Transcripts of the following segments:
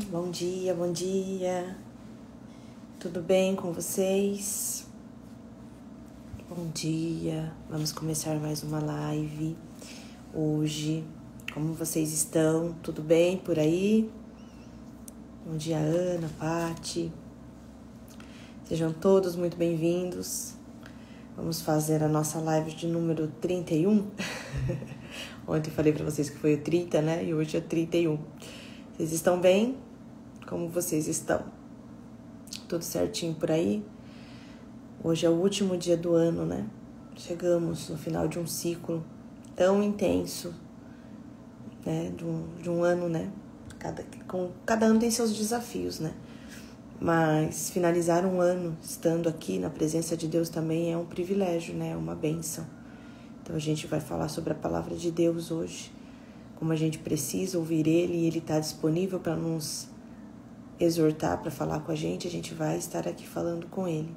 Bom dia, bom dia. Tudo bem com vocês? Bom dia. Vamos começar mais uma live hoje. Como vocês estão? Tudo bem por aí? Bom dia, Ana, Pati. Sejam todos muito bem-vindos. Vamos fazer a nossa live de número 31. Ontem eu falei para vocês que foi o 30, né? E hoje é 31. Vocês estão bem? Como vocês estão? Tudo certinho por aí? Hoje é o último dia do ano, né? Chegamos no final de um ciclo tão intenso, né? De um ano, né? Cada ano tem seus desafios, né? Mas finalizar um ano estando aqui na presença de Deus também é um privilégio, né? É uma bênção. Então a gente vai falar sobre a palavra de Deus hoje. Como a gente precisa ouvir Ele e Ele está disponível para nos exortar, para falar com a gente vai estar aqui falando com Ele.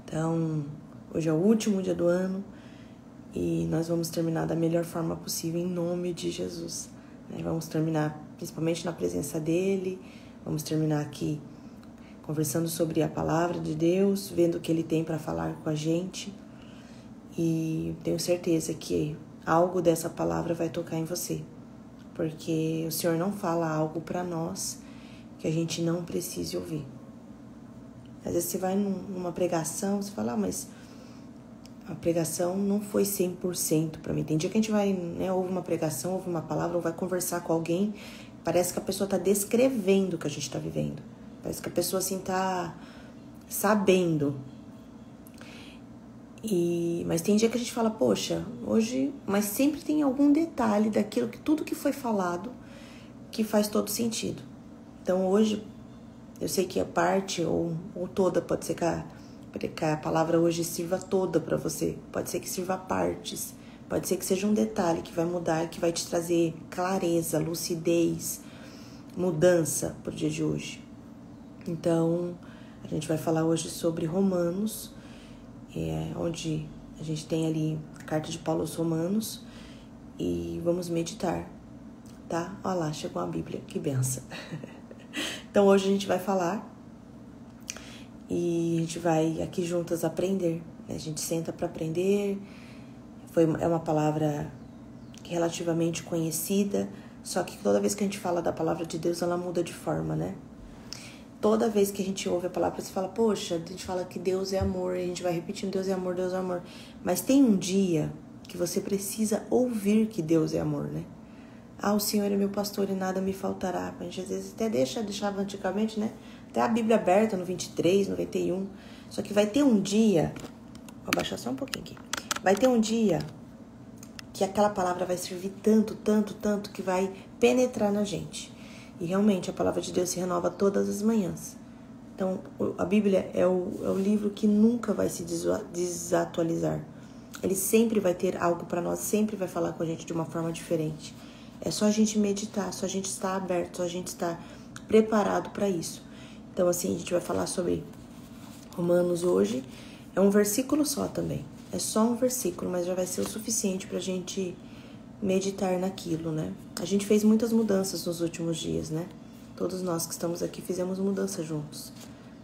Então, hoje é o último dia do ano e nós vamos terminar da melhor forma possível em nome de Jesus. Vamos terminar principalmente na presença dEle, vamos terminar aqui conversando sobre a palavra de Deus, vendo o que Ele tem para falar com a gente e tenho certeza que algo dessa palavra vai tocar em você, porque o Senhor não fala algo para nós que a gente não precise ouvir. Às vezes você vai numa pregação, você fala, mas a pregação não foi 100% para mim. Tem dia que a gente vai, né, ouve uma pregação, ouve uma palavra, ou vai conversar com alguém, parece que a pessoa está descrevendo o que a gente está vivendo. Parece que a pessoa assim está sabendo. Mas tem dia que a gente fala, poxa, hoje... Mas sempre tem algum detalhe daquilo que tudo que foi falado que faz todo sentido. Então hoje, eu sei que a parte ou toda, pode ser que a palavra hoje sirva toda para você. Pode ser que sirva partes. Pode ser que seja um detalhe que vai mudar, que vai te trazer clareza, lucidez, mudança para o dia de hoje. Então, a gente vai falar hoje sobre Romanos, onde a gente tem ali a carta de Paulo aos Romanos e vamos meditar, tá? Olha lá, chegou a Bíblia, que benção. Então hoje a gente vai falar e a gente vai aqui juntas aprender, né? A gente senta para aprender, é uma palavra relativamente conhecida, só que toda vez que a gente fala da palavra de Deus, ela muda de forma, né? Toda vez que a gente ouve a palavra, você fala, poxa, a gente fala que Deus é amor, e a gente vai repetindo, Deus é amor, Deus é amor. Mas tem um dia que você precisa ouvir que Deus é amor, né? O Senhor é meu pastor e nada me faltará. A gente às vezes até deixava antigamente, né? Até a Bíblia aberta no 23, no 91. Só que vai ter um dia, vou abaixar só um pouquinho aqui. Vai ter um dia que aquela palavra vai servir tanto, tanto, tanto, que vai penetrar na gente. E realmente a palavra de Deus se renova todas as manhãs. Então a Bíblia é o livro que nunca vai se desatualizar. Ele sempre vai ter algo para nós, sempre vai falar com a gente de uma forma diferente. É só a gente meditar, só a gente estar aberto, só a gente estar preparado para isso. Então assim, a gente vai falar sobre Romanos hoje. É um versículo só também. É só um versículo, mas já vai ser o suficiente para a gente meditar naquilo, né? A gente fez muitas mudanças nos últimos dias, né? Todos nós que estamos aqui fizemos mudança juntos.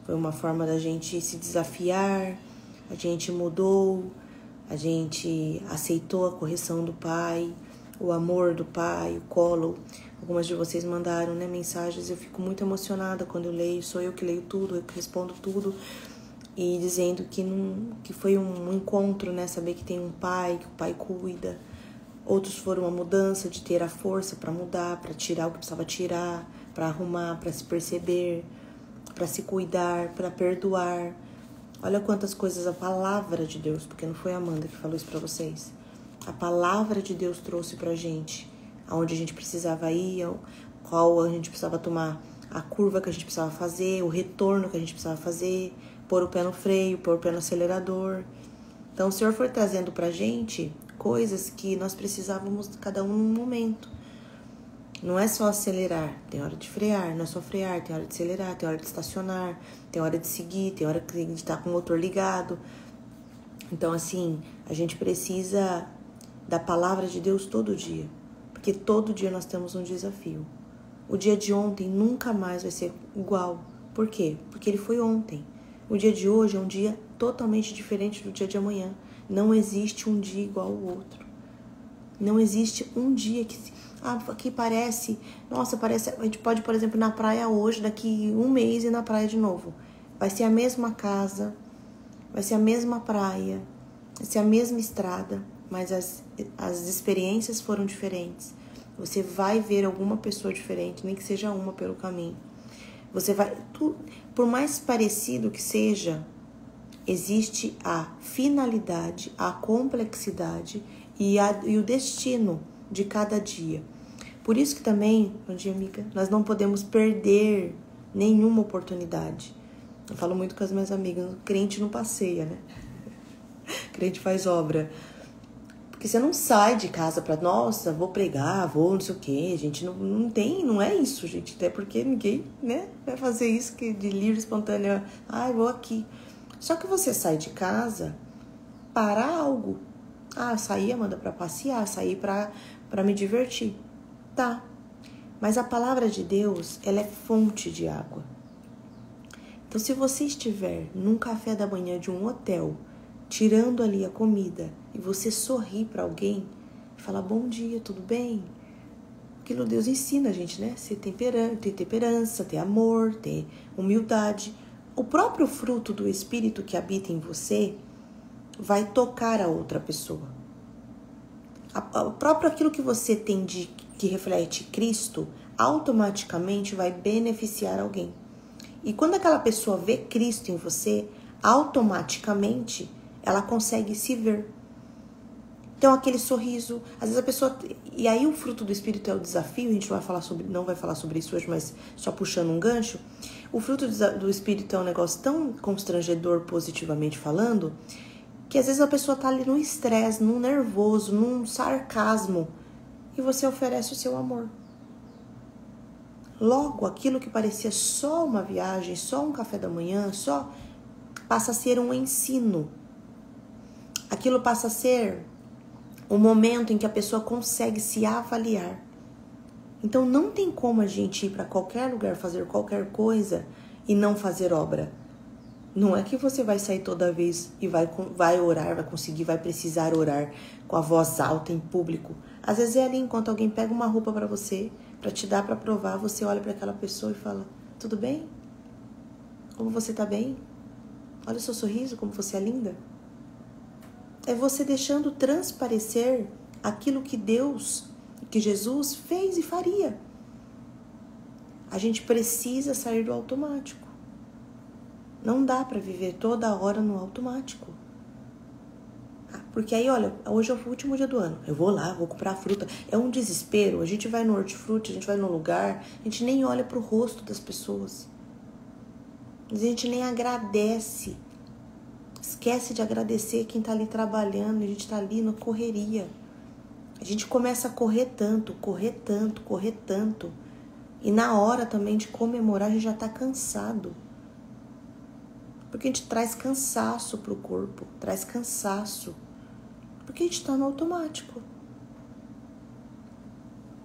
Foi uma forma da gente se desafiar, a gente mudou, a gente aceitou a correção do Pai, o amor do Pai, o colo. Algumas de vocês mandaram, né, mensagens, eu fico muito emocionada quando eu leio, sou eu que leio tudo, eu que respondo tudo. E dizendo que foi um encontro, né, saber que tem um Pai, que o Pai cuida. Outros foram uma mudança de ter a força para mudar, para tirar o que precisava tirar, para arrumar, para se perceber, para se cuidar, para perdoar. Olha quantas coisas a palavra de Deus, porque não foi a Amanda que falou isso para vocês. A palavra de Deus trouxe pra gente, aonde a gente precisava ir, qual a gente precisava tomar, a curva que a gente precisava fazer, o retorno que a gente precisava fazer, pôr o pé no freio, pôr o pé no acelerador. Então o Senhor foi trazendo pra gente coisas que nós precisávamos cada um num momento. Não é só acelerar, tem hora de frear, não é só frear, tem hora de acelerar, tem hora de estacionar, tem hora de seguir, tem hora que a gente está com o motor ligado. Então assim, a gente precisa da palavra de Deus todo dia, porque todo dia nós temos um desafio. O dia de ontem nunca mais vai ser igual. Por quê? Porque ele foi ontem. O dia de hoje é um dia totalmente diferente do dia de amanhã. Não existe um dia igual ao outro. Não existe um dia que parece... Nossa, parece... A gente pode, por exemplo, ir na praia hoje, daqui um mês ir na praia de novo. Vai ser a mesma casa, vai ser a mesma praia, vai ser a mesma estrada, mas as experiências foram diferentes. Você vai ver alguma pessoa diferente, nem que seja uma pelo caminho. Você vai... Por mais parecido que seja, existe a finalidade, a complexidade e o destino de cada dia. Por isso que também, bom dia, amiga, nós não podemos perder nenhuma oportunidade. Eu falo muito com as minhas amigas, crente não passeia, né? Crente faz obra. Porque você não sai de casa pra, nossa, vou pregar, vou não sei o quê. Gente, não é isso, gente. Até porque ninguém, né, vai fazer isso que de livre, espontânea. Ai, vou aqui. Só que você sai de casa para algo. Ah, saí, Amanda, pra passear, saí pra me divertir. Tá. Mas a palavra de Deus, ela é fonte de água. Então, se você estiver num café da manhã de um hotel, tirando ali a comida, e você sorrir para alguém e falar bom dia, tudo bem? Aquilo Deus ensina a gente, né? Ter temperança, ter amor, ter humildade. O próprio fruto do Espírito que habita em você vai tocar a outra pessoa. O próprio aquilo que você tem que reflete Cristo, automaticamente vai beneficiar alguém. E quando aquela pessoa vê Cristo em você, automaticamente ela consegue se ver. Então aquele sorriso, às vezes a pessoa... E aí o fruto do Espírito é o desafio, a gente não vai falar sobre isso hoje, mas só puxando um gancho. O fruto do Espírito é um negócio tão constrangedor, positivamente falando, que às vezes a pessoa tá ali num estresse, num nervoso, num sarcasmo, e você oferece o seu amor. Logo, aquilo que parecia só uma viagem, só um café da manhã, passa a ser um ensino. Aquilo passa a ser o momento em que a pessoa consegue se avaliar. Então, não tem como a gente ir para qualquer lugar, fazer qualquer coisa e não fazer obra. Não é que você vai sair toda vez e vai orar, vai conseguir, vai precisar orar com a voz alta em público. Às vezes é ali, enquanto alguém pega uma roupa para você, para te dar para provar, você olha para aquela pessoa e fala, tudo bem? Como você tá bem? Olha o seu sorriso, como você é linda. É você deixando transparecer aquilo que Jesus fez e faria. A gente precisa sair do automático. Não dá para viver toda hora no automático. Porque aí, olha, hoje é o último dia do ano. Eu vou lá, vou comprar fruta. É um desespero. A gente vai no hortifruti, a gente vai num lugar, a gente nem olha pro rosto das pessoas. A gente nem agradece. Esquece de agradecer quem tá ali trabalhando, a gente tá ali na correria. A gente começa a correr tanto. E na hora também de comemorar, a gente já tá cansado. Porque a gente traz cansaço pro corpo, traz cansaço. Porque a gente tá no automático.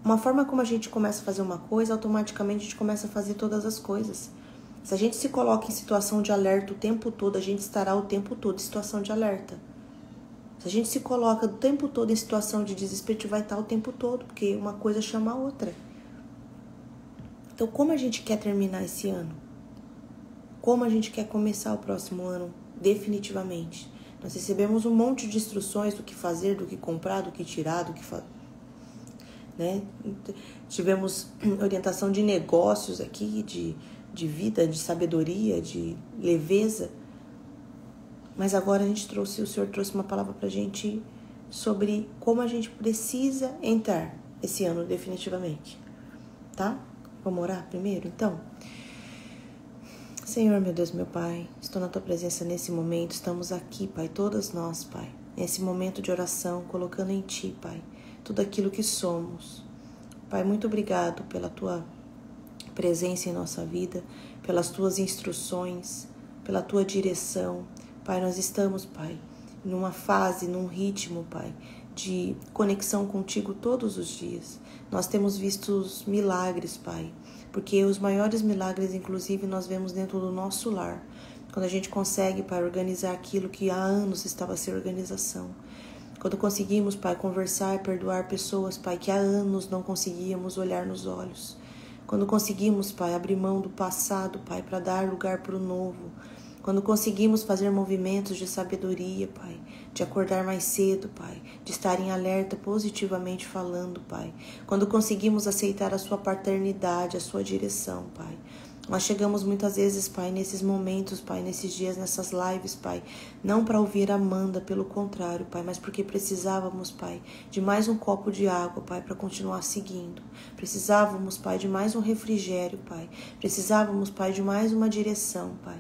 Uma forma como a gente começa a fazer uma coisa, automaticamente a gente começa a fazer todas as coisas. Se a gente se coloca em situação de alerta o tempo todo, a gente estará o tempo todo em situação de alerta. Se a gente se coloca o tempo todo em situação de desespero, a gente vai estar o tempo todo, porque uma coisa chama a outra. Então, como a gente quer terminar esse ano? Como a gente quer começar o próximo ano, definitivamente? Nós recebemos um monte de instruções do que fazer, do que comprar, do que tirar, do que fazer. Né? Tivemos orientação de negócios aqui, de vida, de sabedoria, de leveza. Mas agora o Senhor trouxe uma palavra pra gente sobre como a gente precisa entrar esse ano definitivamente. Tá? Vamos orar primeiro, então? Senhor, meu Deus, meu Pai, estou na Tua presença nesse momento, estamos aqui, Pai, todas nós, Pai, nesse momento de oração, colocando em Ti, Pai, tudo aquilo que somos. Pai, muito obrigado pela Tua presença em nossa vida, pelas Tuas instruções, pela Tua direção. Pai, nós estamos, Pai, numa fase, num ritmo, Pai, de conexão contigo todos os dias. Nós temos visto os milagres, Pai, porque os maiores milagres, inclusive, nós vemos dentro do nosso lar. Quando a gente consegue, Pai, organizar aquilo que há anos estava sem organização. Quando conseguimos, Pai, conversar e perdoar pessoas, Pai, que há anos não conseguíamos olhar nos olhos. Quando conseguimos, Pai, abrir mão do passado, Pai, para dar lugar para o novo. Quando conseguimos fazer movimentos de sabedoria, Pai, de acordar mais cedo, Pai, de estar em alerta positivamente falando, Pai. Quando conseguimos aceitar a Sua paternidade, a Sua direção, Pai. Nós chegamos muitas vezes, Pai, nesses momentos, Pai, nesses dias, nessas lives, Pai, não para ouvir a Amanda, pelo contrário, Pai, mas porque precisávamos, Pai, de mais um copo de água, Pai, para continuar seguindo. Precisávamos, Pai, de mais um refrigério, Pai. Precisávamos, Pai, de mais uma direção, Pai.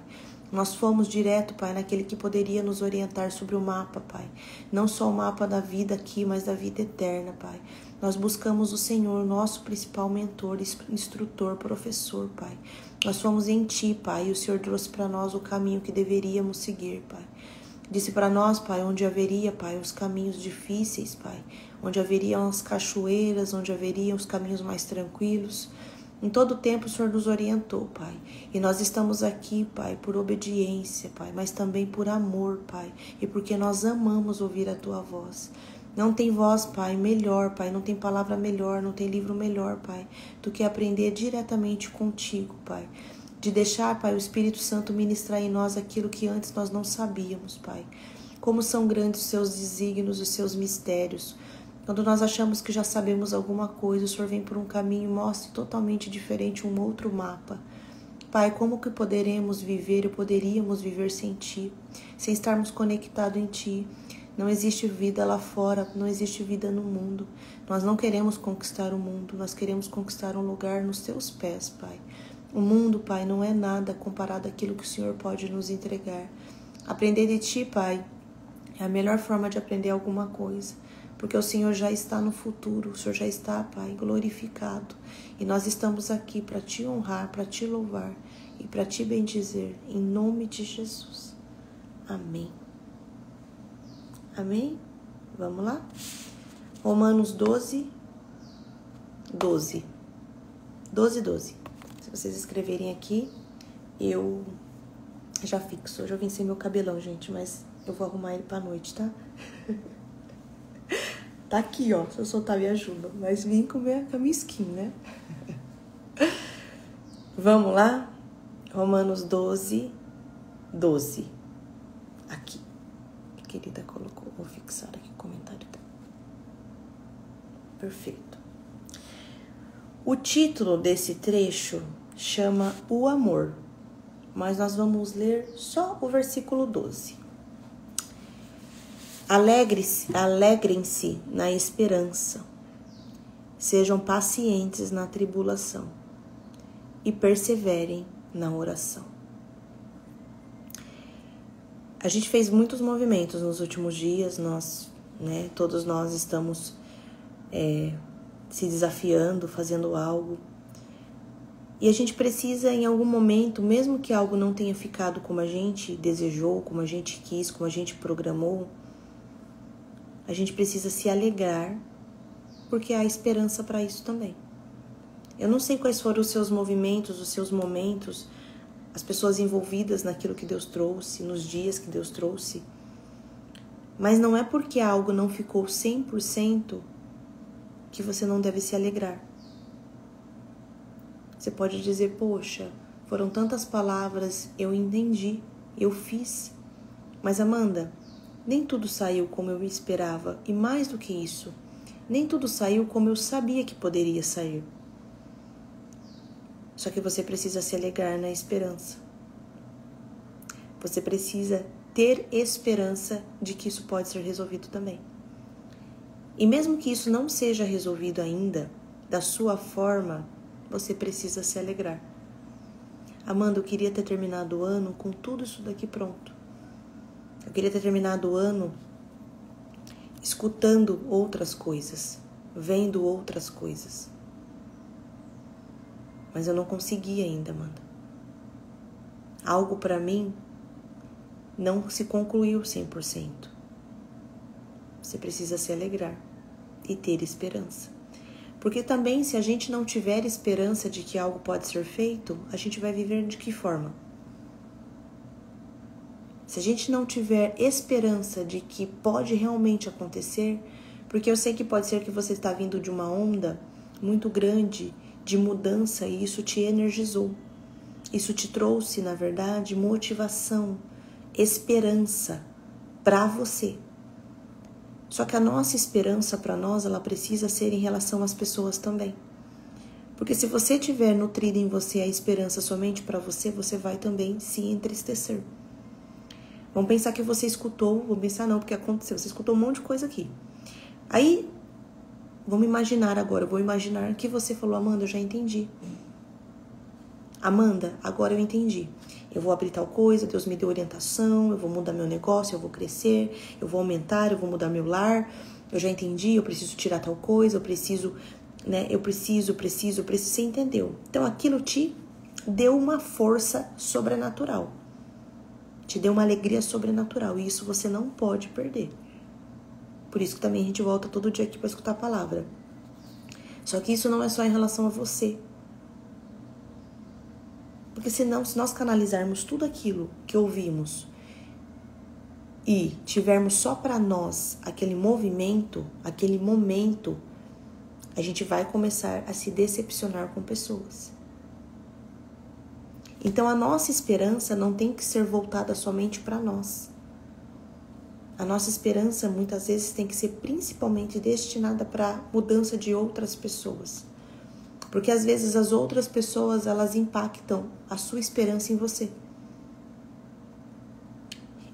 Nós fomos direto, Pai, naquele que poderia nos orientar sobre o mapa, Pai. Não só o mapa da vida aqui, mas da vida eterna, Pai. Nós buscamos o Senhor, nosso principal mentor, instrutor, professor, Pai. Nós fomos em Ti, Pai, e o Senhor trouxe para nós o caminho que deveríamos seguir, Pai. Disse para nós, Pai, onde haveria, Pai, os caminhos difíceis, Pai. Onde haveriam as cachoeiras, onde haveriam os caminhos mais tranquilos. Em todo tempo o Senhor nos orientou, Pai. E nós estamos aqui, Pai, por obediência, Pai, mas também por amor, Pai. E porque nós amamos ouvir a Tua voz. Não tem voz, Pai, melhor, Pai, não tem palavra melhor, não tem livro melhor, Pai, do que aprender diretamente contigo, Pai. De deixar, Pai, o Espírito Santo ministrar em nós aquilo que antes nós não sabíamos, Pai. Como são grandes os seus desígnios, os seus mistérios. Quando nós achamos que já sabemos alguma coisa, o Senhor vem por um caminho e mostra totalmente diferente um outro mapa. Pai, como que poderíamos viver sem Ti, sem estarmos conectados em Ti? Não existe vida lá fora, não existe vida no mundo. Nós não queremos conquistar o mundo, nós queremos conquistar um lugar nos Teus pés, Pai. O mundo, Pai, não é nada comparado àquilo que o Senhor pode nos entregar. Aprender de Ti, Pai, é a melhor forma de aprender alguma coisa. Porque o Senhor já está no futuro, o Senhor já está, Pai, glorificado. E nós estamos aqui para Te honrar, para Te louvar e para Te bendizer, em nome de Jesus. Amém. Amém? Vamos lá? Romanos 12. Se vocês escreverem aqui, eu já fixo. Hoje eu vim sem meu cabelão, gente, mas eu vou arrumar ele pra noite, tá? Tá aqui, ó. Se eu soltar, me ajuda. Mas vim com a minha skin, né? Vamos lá? Romanos 12. Aqui. A querida colocou. Vou fixar aqui o comentário dela. Perfeito. O título desse trecho chama O Amor. Mas nós vamos ler só o versículo 12. Alegrem-se na esperança, sejam pacientes na tribulação e perseverem na oração. A gente fez muitos movimentos nos últimos dias, todos nós estamos se desafiando, fazendo algo. E a gente precisa, em algum momento, mesmo que algo não tenha ficado como a gente desejou, como a gente quis, como a gente programou, a gente precisa se alegrar, porque há esperança para isso também. Eu não sei quais foram os seus movimentos, os seus momentos, as pessoas envolvidas naquilo que Deus trouxe, nos dias que Deus trouxe, mas não é porque algo não ficou 100% que você não deve se alegrar. Você pode dizer, poxa, foram tantas palavras, eu entendi, eu fiz, mas Amanda, nem tudo saiu como eu esperava, e mais do que isso, nem tudo saiu como eu sabia que poderia sair. Só que você precisa se alegrar na esperança. Você precisa ter esperança de que isso pode ser resolvido também. E mesmo que isso não seja resolvido ainda, da sua forma, você precisa se alegrar. Amanda, eu queria ter terminado o ano com tudo isso daqui pronto. Eu queria ter terminado o ano escutando outras coisas, vendo outras coisas. Mas eu não consegui ainda, Amanda. Algo para mim não se concluiu 100%. Você precisa se alegrar e ter esperança. Porque também, se a gente não tiver esperança de que algo pode ser feito, a gente vai viver de que forma? Se a gente não tiver esperança de que pode realmente acontecer, porque eu sei que pode ser que você está vindo de uma onda muito grande de mudança e isso te energizou. Isso te trouxe, na verdade, motivação, esperança para você. Só que a nossa esperança para nós, ela precisa ser em relação às pessoas também. Porque se você tiver nutrido em você a esperança somente para você, você vai também se entristecer. Vamos pensar que você escutou, vamos pensar não, porque aconteceu, você escutou um monte de coisa aqui. Aí, vamos imaginar agora, eu vou imaginar que você falou, Amanda, eu já entendi. Amanda, agora eu entendi. Eu vou abrir tal coisa, Deus me deu orientação, eu vou mudar meu negócio, eu vou crescer, eu vou aumentar, eu vou mudar meu lar. Eu já entendi, eu preciso tirar tal coisa, eu preciso, né? Eu preciso, você entendeu? Então aquilo te deu uma força sobrenatural. Te deu uma alegria sobrenatural e isso você não pode perder. Por isso que também a gente volta todo dia aqui para escutar a palavra. Só que isso não é só em relação a você. Porque senão, se nós canalizarmos tudo aquilo que ouvimos e tivermos só para nós aquele movimento, aquele momento, a gente vai começar a se decepcionar com pessoas. Então a nossa esperança não tem que ser voltada somente para nós. A nossa esperança muitas vezes tem que ser principalmente destinada para a mudança de outras pessoas. Porque às vezes as outras pessoas, elas impactam a sua esperança em você.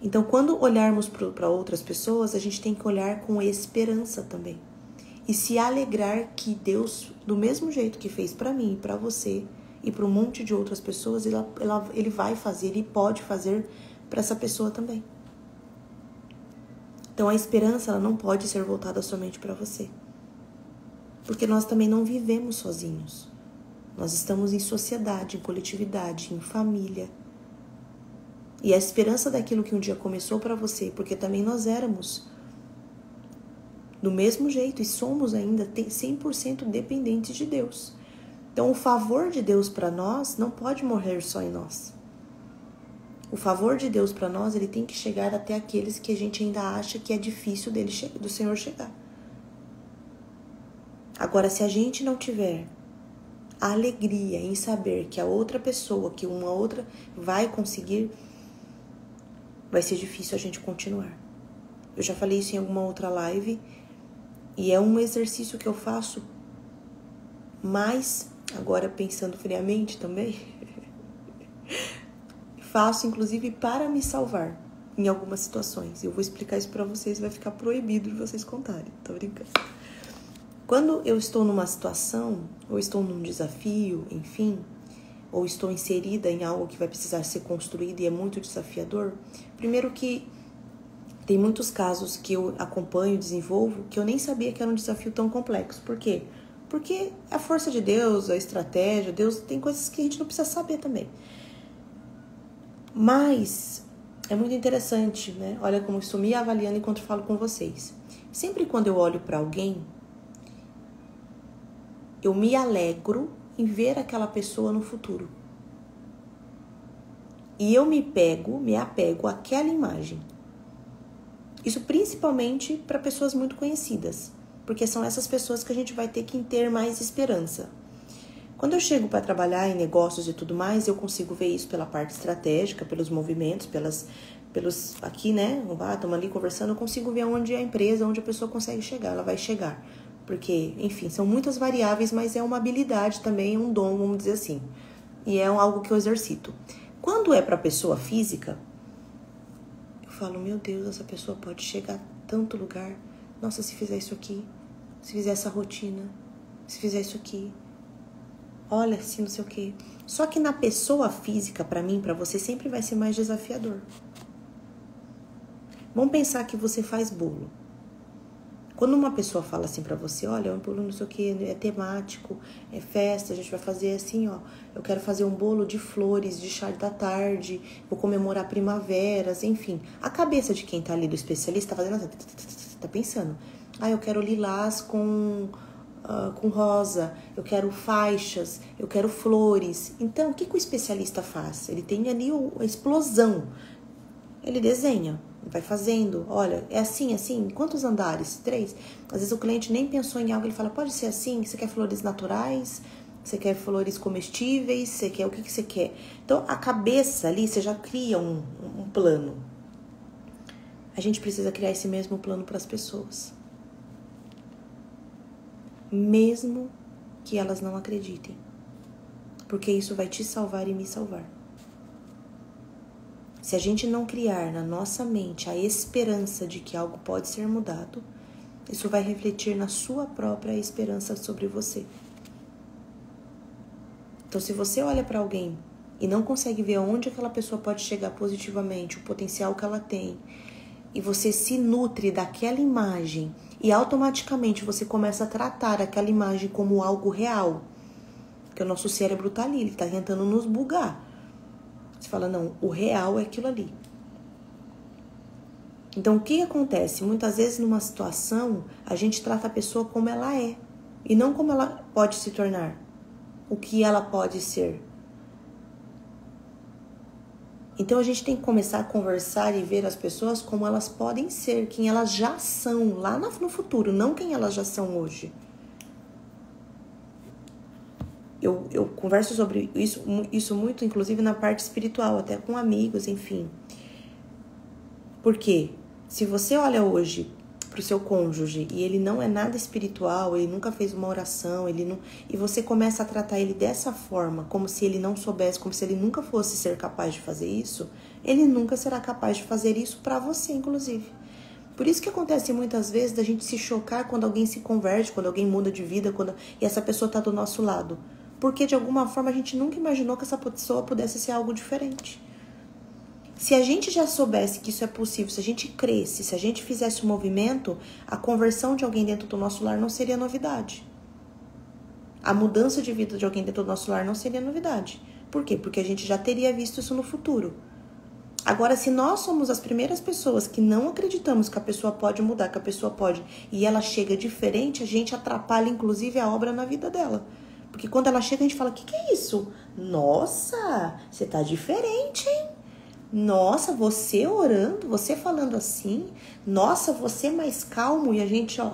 Então, quando olharmos para outras pessoas, a gente tem que olhar com esperança também. E se alegrar que Deus, do mesmo jeito que fez para mim, para você e para um monte de outras pessoas, ele vai fazer, ele pode fazer para essa pessoa também. Então, a esperança ela não pode ser voltada somente para você. Porque nós também não vivemos sozinhos. Nós estamos em sociedade, em coletividade, em família. E a esperança daquilo que um dia começou para você, porque também nós éramos do mesmo jeito e somos ainda 100% dependentes de Deus. Então o favor de Deus para nós não pode morrer só em nós. O favor de Deus para nós, ele tem que chegar até aqueles que a gente ainda acha que é difícil do Senhor chegar. Agora, se a gente não tiver a alegria em saber que a outra pessoa, que uma outra vai conseguir, vai ser difícil a gente continuar. Eu já falei isso em alguma outra live e é um exercício que eu faço, mas agora pensando friamente também, faço inclusive para me salvar em algumas situações. Eu vou explicar isso para vocês, vai ficar proibido de vocês contarem, tô brincando. Quando eu estou numa situação, ou estou num desafio, enfim, ou estou inserida em algo que vai precisar ser construído e é muito desafiador, primeiro que tem muitos casos que eu acompanho, desenvolvo, que eu nem sabia que era um desafio tão complexo. Por quê? Porque a força de Deus, a estratégia, Deus tem coisas que a gente não precisa saber também. Mas é muito interessante, né? Olha como eu estou me avaliando enquanto falo com vocês. Sempre quando eu olho para alguém, eu me alegro em ver aquela pessoa no futuro. E eu me apego àquela imagem. Isso principalmente para pessoas muito conhecidas, porque são essas pessoas que a gente vai ter que ter mais esperança. Quando eu chego para trabalhar em negócios e tudo mais, eu consigo ver isso pela parte estratégica, pelos movimentos, pelos aqui, né? Estamos ali conversando, eu consigo ver onde a empresa, onde a pessoa consegue chegar, ela vai chegar. Porque, enfim, são muitas variáveis, mas é uma habilidade também, um dom, vamos dizer assim. E é algo que eu exercito. Quando é para pessoa física, eu falo, meu Deus, essa pessoa pode chegar a tanto lugar. Nossa, se fizer isso aqui, se fizer essa rotina, se fizer isso aqui, olha, assim, não sei o quê. Só que na pessoa física, para mim, para você, sempre vai ser mais desafiador. Vamos pensar que você faz bolo. Quando uma pessoa fala assim pra você, olha, é um bolo não sei o que, é temático, é festa, a gente vai fazer assim, ó, eu quero fazer um bolo de flores, de chá da tarde, vou comemorar primaveras, enfim. A cabeça de quem tá ali, do especialista, tá fazendo assim, tá pensando, eu quero lilás com com rosa, eu quero faixas, eu quero flores. Então, o que o especialista faz? Ele tem ali a explosão. Ele desenha, vai fazendo. Olha, é assim, assim. Quantos andares? 3. Às vezes o cliente nem pensou em algo, ele fala, pode ser assim? Você quer flores naturais? Você quer flores comestíveis? Você quer o que você quer? Então, a cabeça ali, você já cria um plano. A gente precisa criar esse mesmo plano para as pessoas. Mesmo que elas não acreditem. Porque isso vai te salvar e me salvar. Se a gente não criar na nossa mente a esperança de que algo pode ser mudado, isso vai refletir na sua própria esperança sobre você. Então, se você olha para alguém e não consegue ver onde aquela pessoa pode chegar positivamente, o potencial que ela tem, e você se nutre daquela imagem e automaticamente você começa a tratar aquela imagem como algo real, porque o nosso cérebro tá ali, ele tá tentando nos bugar. Você fala, não, o real é aquilo ali. Então, o que acontece? Muitas vezes, numa situação, a gente trata a pessoa como ela é e não como ela pode se tornar, o que ela pode ser. Então, a gente tem que começar a conversar e ver as pessoas como elas podem ser, quem elas já são lá no futuro, não quem elas já são hoje. Eu converso sobre isso muito, inclusive na parte espiritual, até com amigos, enfim. Por quê? Se você olha hoje pro seu cônjuge e ele não é nada espiritual, ele nunca fez uma oração, e você começa a tratar ele dessa forma, como se ele não soubesse, como se ele nunca fosse ser capaz de fazer isso, ele nunca será capaz de fazer isso para você, inclusive. Por isso que acontece muitas vezes da gente se chocar quando alguém se converte, quando alguém muda de vida, e essa pessoa tá do nosso lado. Porque de alguma forma a gente nunca imaginou que essa pessoa pudesse ser algo diferente. Se a gente já soubesse que isso é possível, se a gente cresce, se a gente fizesse um movimento, a conversão de alguém dentro do nosso lar não seria novidade. A mudança de vida de alguém dentro do nosso lar não seria novidade. Por quê? Porque a gente já teria visto isso no futuro. Agora, se nós somos as primeiras pessoas que não acreditamos que a pessoa pode mudar, que a pessoa pode, e ela chega diferente, a gente atrapalha inclusive a obra na vida dela. Porque quando ela chega, a gente fala, o que é isso? Nossa, você tá diferente, hein? Nossa, você orando, você falando assim. Nossa, você mais calmo. E a gente, ó,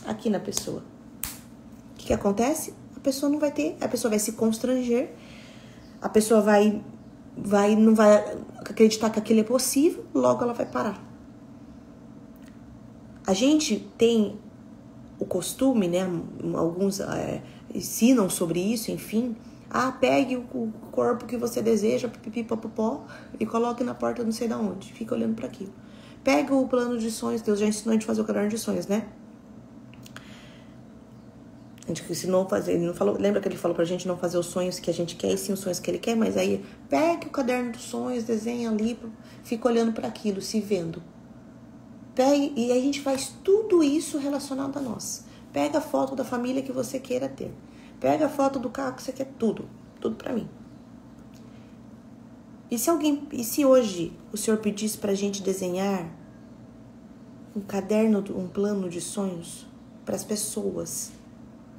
aqui na pessoa. O que acontece? A pessoa não vai ter, a pessoa vai se constranger. A pessoa não vai acreditar que aquilo é possível. Logo ela vai parar. A gente tem o costume, né? Alguns ensinam sobre isso, enfim. Pegue o corpo que você deseja, pipipopopó, e coloque na porta não sei da onde. Fica olhando para aquilo. Pega o plano de sonhos. Deus já ensinou a gente a fazer o caderno de sonhos, né? A gente ensinou a fazer. Ele não falou, lembra que ele falou pra gente não fazer os sonhos que a gente quer e sim os sonhos que ele quer? Mas aí, pegue o caderno dos sonhos, desenha ali, fica olhando para aquilo, se vendo. Pegue, e aí a gente faz tudo isso relacionado a nós. Pega a foto da família que você queira ter. Pega a foto do carro que você quer, tudo pra mim. E se hoje o Senhor pedisse pra gente desenhar um caderno, um plano de sonhos para as pessoas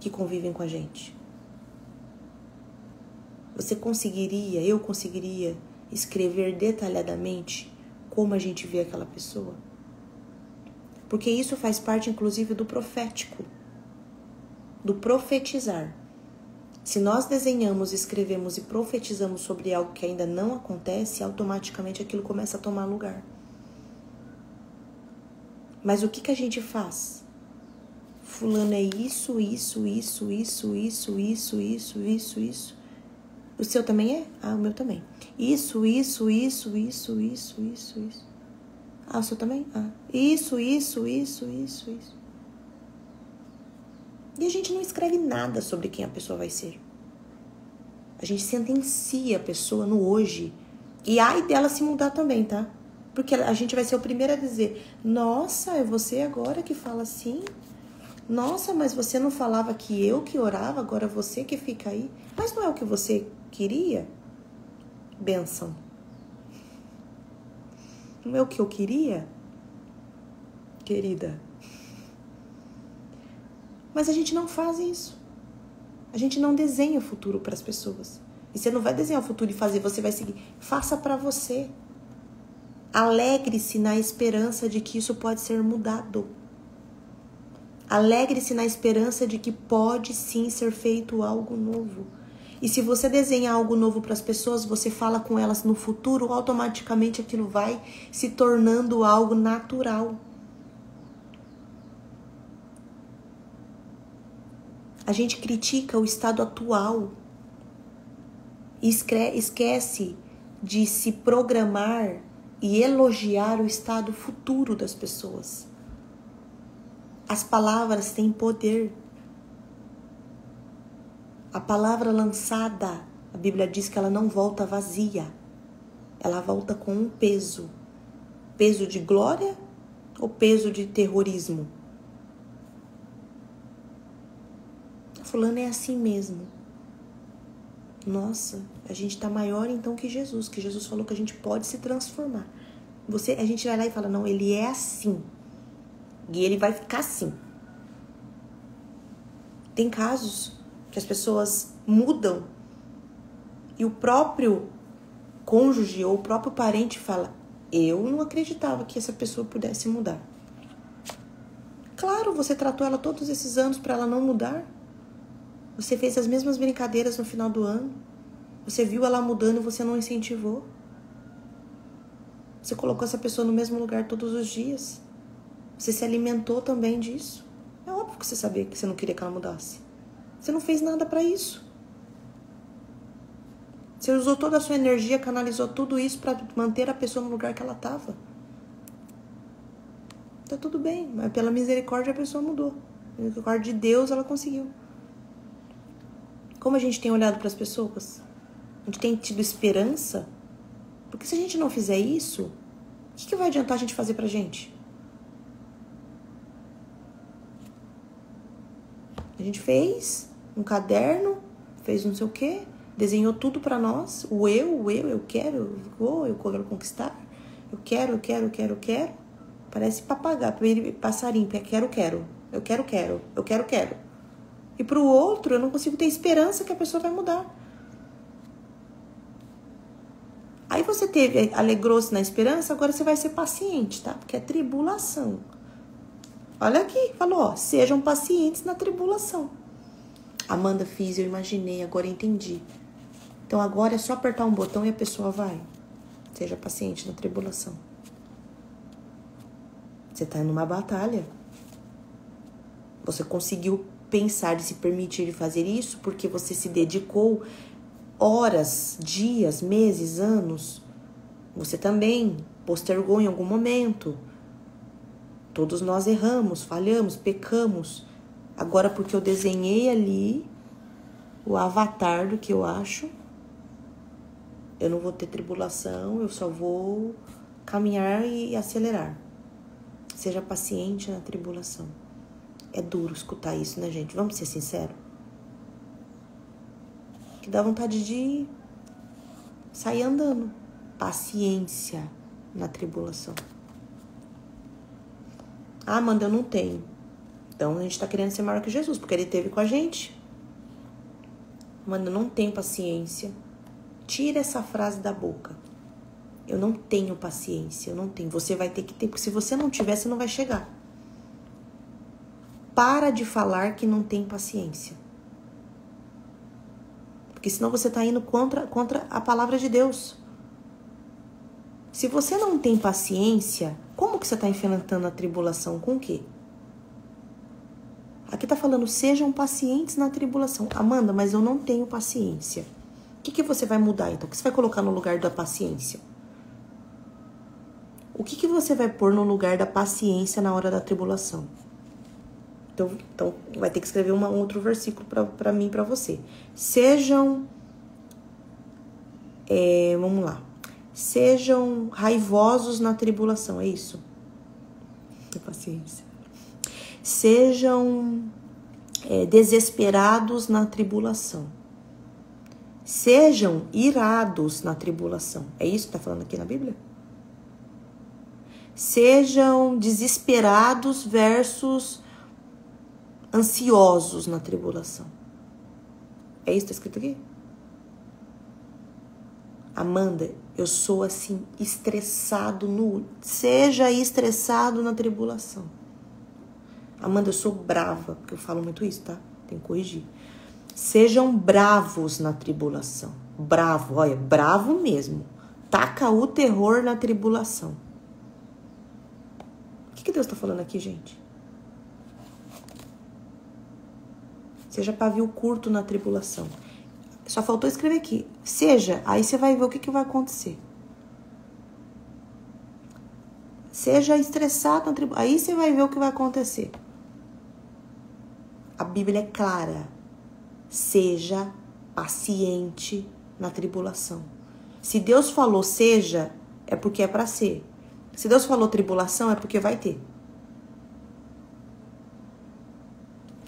que convivem com a gente? Eu conseguiria escrever detalhadamente como a gente vê aquela pessoa? Porque isso faz parte, inclusive, do profético, do profetizar. Se nós desenhamos, escrevemos e profetizamos sobre algo que ainda não acontece, automaticamente aquilo começa a tomar lugar. Mas o que a gente faz? Fulano é isso. O seu também é? O meu também. Isso. O seu também? Isso. E a gente não escreve nada sobre quem a pessoa vai ser. A gente sentencia a pessoa no hoje. E ai dela se mudar também, tá? Porque a gente vai ser o primeiro a dizer, nossa, é você agora que fala assim? Nossa, mas você não falava que eu que orava, agora você que fica aí? Mas não é o que você queria? Bênção. Não é o que eu queria? Querida. Mas a gente não faz isso. A gente não desenha o futuro para as pessoas. E você não vai desenhar o futuro e fazer, você vai seguir. Faça para você. Alegre-se na esperança de que isso pode ser mudado. Alegre-se na esperança de que pode sim ser feito algo novo. E se você desenhar algo novo para as pessoas, você fala com elas no futuro, automaticamente aquilo vai se tornando algo natural. A gente critica o estado atual e esquece de se programar e elogiar o estado futuro das pessoas. As palavras têm poder. A palavra lançada, a Bíblia diz que ela não volta vazia. Ela volta com um peso. Peso de glória ou peso de terrorismo? Fulano é assim mesmo. Nossa, a gente tá maior então que Jesus falou que a gente pode se transformar. A gente vai lá e fala, não, ele é assim. E ele vai ficar assim. Tem casos que as pessoas mudam e o próprio cônjuge ou o próprio parente fala, eu não acreditava que essa pessoa pudesse mudar. Claro, você tratou ela todos esses anos para ela não mudar. Você fez as mesmas brincadeiras no final do ano. Você viu ela mudando e você não incentivou. Você colocou essa pessoa no mesmo lugar todos os dias. Você se alimentou também disso. É óbvio que você sabia que você não queria que ela mudasse. Você não fez nada para isso. Você usou toda a sua energia, canalizou tudo isso para manter a pessoa no lugar que ela estava. Tá tudo bem, mas pela misericórdia a pessoa mudou. Pela misericórdia de Deus ela conseguiu. Como a gente tem olhado para as pessoas? A gente tem tido esperança? Porque se a gente não fizer isso, o que vai adiantar a gente fazer pra gente? A gente fez um caderno, fez não sei o quê, desenhou tudo pra nós. Eu quero, eu quero conquistar. Eu quero. Parece papagaio, passarinho, eu quero. E pro outro, eu não consigo ter esperança que a pessoa vai mudar. Aí você alegrou-se na esperança, agora você vai ser paciente, tá? Porque é tribulação. Olha aqui, falou, ó, sejam pacientes na tribulação. Amanda, fiz, eu imaginei, agora entendi. Então agora é só apertar um botão e a pessoa vai. Seja paciente na tribulação. Você tá numa batalha. Você conseguiu pensar de se permitir fazer isso porque você se dedicou horas, dias, meses, anos. Você também postergou em algum momento. Todos nós erramos, falhamos, pecamos. Agora porque eu desenhei ali o avatar do que eu acho, eu não vou ter tribulação, eu só vou caminhar e acelerar. Seja paciente na tribulação. É duro escutar isso, né, gente? Vamos ser sinceros? Que dá vontade de sair andando. Paciência na tribulação. Ah, Amanda, eu não tenho. Então a gente tá querendo ser maior que Jesus, porque ele teve com a gente. Amanda, eu não tenho paciência. Tira essa frase da boca. Eu não tenho paciência, eu não tenho. Você vai ter que ter, porque se você não tiver, você não vai chegar. Para de falar que não tem paciência. Porque senão você está indo contra a palavra de Deus. Se você não tem paciência, como que você está enfrentando a tribulação? Com o quê? Aqui está falando, sejam pacientes na tribulação. Amanda, mas eu não tenho paciência. O que você vai mudar então? O que você vai colocar no lugar da paciência? O que você vai pôr no lugar da paciência na hora da tribulação? Então vai ter que escrever um outro versículo para mim e para você. Sejam, vamos lá. Sejam raivosos na tribulação, é isso? Paciência. Sejam desesperados na tribulação. Sejam irados na tribulação. É isso que está falando aqui na Bíblia? Sejam desesperados versus ansiosos na tribulação. É isso que está escrito aqui? Amanda, eu sou assim, estressado seja estressado na tribulação. Amanda, eu sou brava, porque eu falo muito isso, tá? Tem que corrigir. Sejam bravos na tribulação. Bravo, olha, bravo mesmo. Taca o terror na tribulação. O que Deus está falando aqui, gente? Seja pavio curto na tribulação. Só faltou escrever aqui. Seja, aí você vai ver o que vai acontecer. Seja estressado na tribulação. Aí você vai ver o que vai acontecer. A Bíblia é clara. Seja paciente na tribulação. Se Deus falou seja, é porque é para ser. Se Deus falou tribulação, é porque vai ter.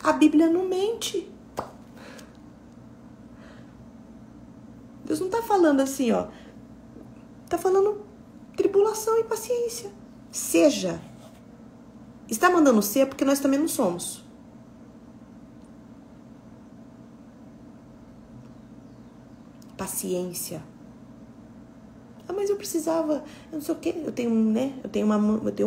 A Bíblia não mente. Deus não tá falando assim, ó. Tá falando tribulação e paciência. Seja. Está mandando ser porque nós também não somos. Paciência. Ah, mas eu precisava, eu não sei o quê. Eu tenho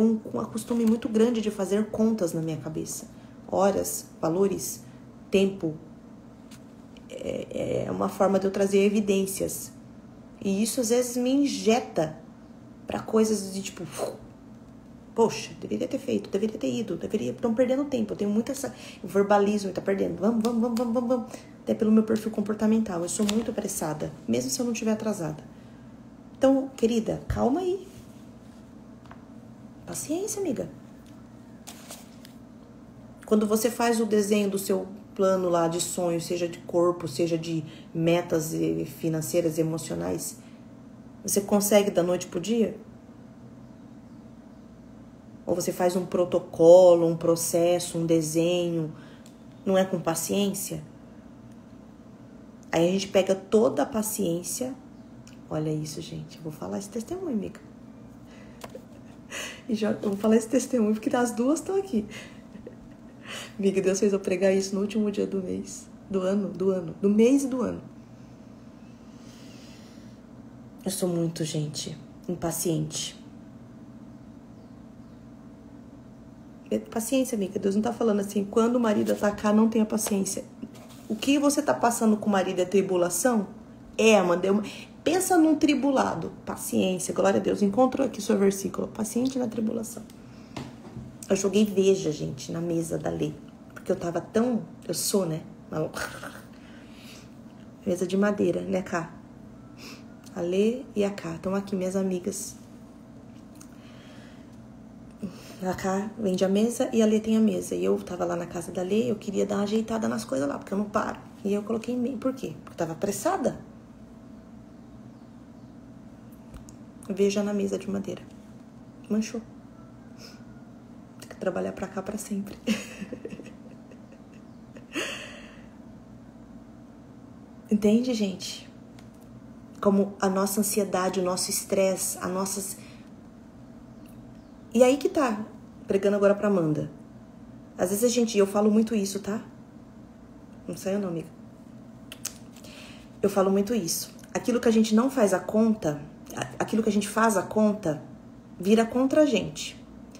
um costume muito grande de fazer contas na minha cabeça. Horas, valores, tempo. É uma forma de eu trazer evidências. E isso às vezes me injeta para coisas de tipo, poxa, deveria ter feito, deveria ter ido, estão perdendo tempo. Eu tenho muito essa, eu verbalizo, tá perdendo. Vamos. Até pelo meu perfil comportamental, eu sou muito apressada, mesmo se eu não estiver atrasada. Então, querida, calma aí. Paciência, amiga. Quando você faz o desenho do seu plano lá de sonho, seja de corpo, seja de metas financeiras e emocionais, você consegue da noite pro dia? Ou você faz um protocolo, um processo, um desenho, não é com paciência? Aí a gente pega toda a paciência. Olha isso, gente. Eu vou falar esse testemunho, amiga. Eu vou falar esse testemunho porque as duas estão aqui. Amiga, Deus fez eu pregar isso no último dia do mês. Do mês e do ano. Eu sou muito, gente, impaciente. Paciência, amiga. Deus não tá falando assim, quando o marido atacar, não tenha paciência. O que você tá passando com o marido é tribulação? Amanda, pensa num tribulado. Paciência, glória a Deus. Encontrou aqui o seu versículo. Paciente na tribulação. Eu joguei veja, gente, na mesa da Lê. Porque eu tava tão... Eu sou, né? Mesa de madeira, né, Cá? A Lê e a Cá. Estão aqui, minhas amigas. A Cá vende a mesa e a Lê tem a mesa. E eu tava lá na casa da Lê, eu queria dar uma ajeitada nas coisas lá, porque eu não paro. E eu coloquei em mim. Por quê? Porque eu tava apressada. Veja na mesa de madeira. Manchou. Tem que trabalhar pra cá pra sempre. Entende, gente? Como a nossa ansiedade, o nosso estresse, as nossas... E aí que tá, pregando agora pra Amanda. Às vezes eu falo muito isso, tá? Não saiu não, amiga. Eu falo muito isso. Aquilo que a gente não faz a conta, aquilo que a gente faz a conta, vira contra a gente.